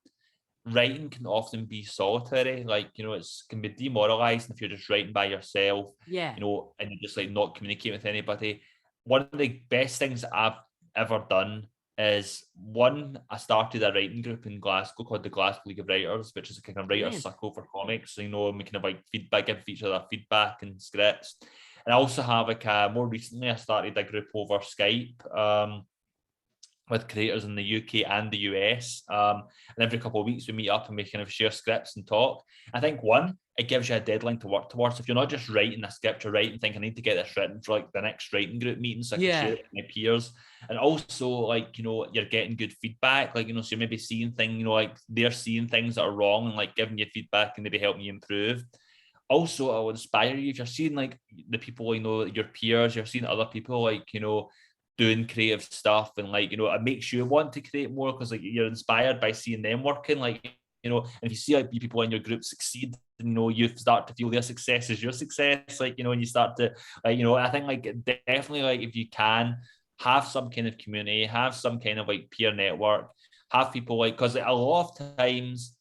writing can often be solitary. Like, you know, it's can be demoralizing if you're just writing by yourself, you know, and you just like not communicate with anybody. One of the best things that I've ever done is, one, I started a writing group in Glasgow called the Glasgow League of Writers, which is a kind of writer's circle for comics. So, you know, we kind of like feedback, give each other feedback and scripts. And I also have like more recently, I started a group over Skype, with creators in the UK and the US. And every couple of weeks we meet up and we kind of share scripts and talk. I think one, it gives you a deadline to work towards. If you're not just writing a script, you're writing, think I need to get this written for like the next writing group meeting so I can share it with my peers. And also, like, you know, you're getting good feedback. Like, you know, so you're maybe seeing things, you know, like they're seeing things that are wrong and like giving you feedback and maybe helping you improve. Also, I will inspire you if you're seeing like the people, you know, your peers, you're seeing other people, like, you know, doing creative stuff, and like, you know, it makes you want to create more because like you're inspired by seeing them working. Like, you know, and if you see like people in your group succeed, you know, you start to feel their success is your success. Like, you know, and you start to like, you know, I think like definitely like if you can have some kind of community, have some kind of like peer network, have people like, because a lot of times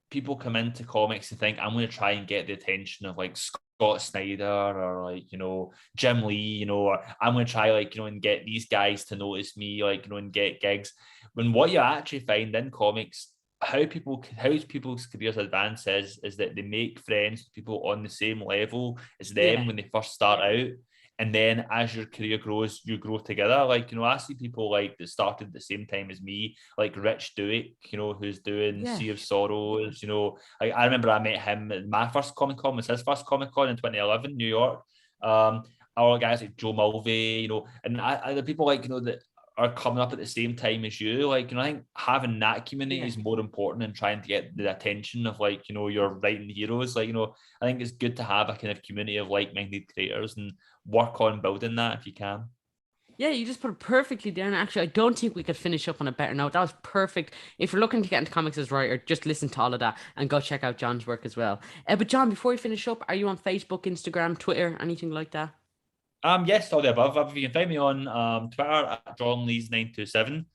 people come into comics and think I'm going to try and get the attention of like Scott Snyder or like, you know, Jim Lee, you know, or I'm going to try like, you know, and get these guys to notice me, like, you know, and get gigs. When what you actually find in comics, how people's careers advance is that they make friends with people on the same level as them when they first start out. And then as your career grows, you grow together. Like, you know, I see people like that started at the same time as me, like Rich Douek, you know, who's doing Sea of Sorrows, you know. I remember I met him at my first Comic Con, was his first Comic Con in 2011, New York. Our guys like Joe Mulvey, you know, and the people like, you know, that are coming up at the same time as you. Like, you know, I think having that community is more important than trying to get the attention of like, you know, your writing heroes. Like, you know, I think it's good to have a kind of community of like-minded creators and work on building that if you can. Yeah, you just put it perfectly down. Actually, I don't think we could finish up on a better note. That was perfect. If you're looking to get into comics as a writer, just listen to all of that and go check out John's work as well. But John, before we finish up, are you on Facebook, Instagram, Twitter, anything like that? Yes, all the above. You can find me on Twitter at JohnLees927.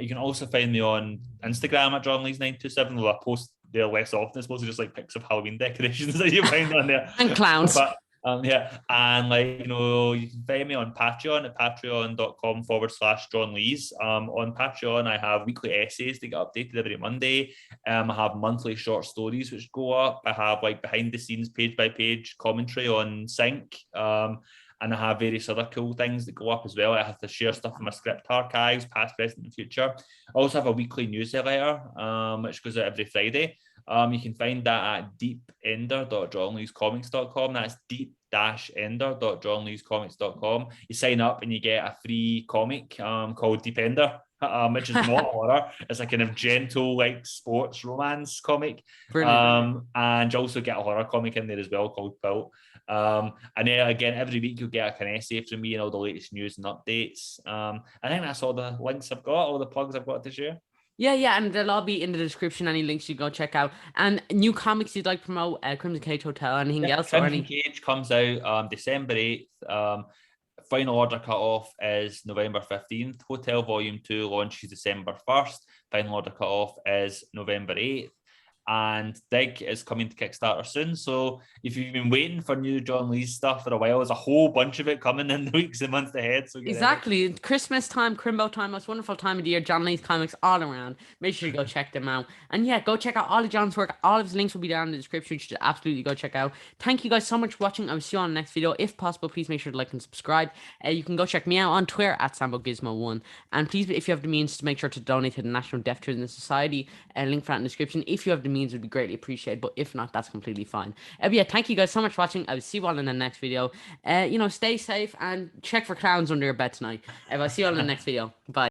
You can also find me on Instagram at JohnLees927, though I post there less often. It's mostly just like pics of Halloween decorations that you find on there. And clowns. But yeah, and like, you know, you can find me on Patreon at patreon.com/John Lees. On Patreon, I have weekly essays that get updated every Monday. I have monthly short stories which go up. I have like behind the scenes, page by page commentary on Sync. And I have various other cool things that go up as well. I have to share stuff in my script archives, past, present, and future. I also have a weekly newsletter, which goes out every Friday. You can find that at deepender.johnleescomics.com. That's deep-ender.johnleescomics.com. You sign up and you get a free comic called Deep Ender, which is not horror. It's a kind of gentle, like sports romance comic. And you also get a horror comic in there as well called Built. And then again, every week you'll get an essay from me and all the latest news and updates. I think that's all the links I've got, all the plugs I've got to share. Yeah, and they'll all be in the description. Any links you go check out, and new comics you'd like to promote, Crimson Cage Hotel, anything else? Crimson Cage comes out December 8th. Final order cutoff is November 15th. Hotell Volume 2 launches December 1st. Final order cutoff is November 8th. And Dig is coming to Kickstarter soon. So if you've been waiting for new John Lee's stuff for a while, there's a whole bunch of it coming in the weeks and months ahead. So exactly. Christmas time, Crimbo time, most wonderful time of the year. John Lee's comics all around. Make sure you go check them out. And yeah, go check out all of John's work. All of his links will be down in the description. You should absolutely go check out. Thank you guys so much for watching. I will see you on the next video. If possible, please make sure to like and subscribe. You can go check me out on Twitter at SamboGizmo1. And please, if you have the means, to make sure to donate to the National Deaf Children's Society. Link for that in the description. If you have the means, it would be greatly appreciated. But if not, that's completely fine. But yeah, thank you guys so much for watching. I will see you all in the next video. You know, stay safe and check for clowns under your bed tonight. I'll see you all in the next video. Bye.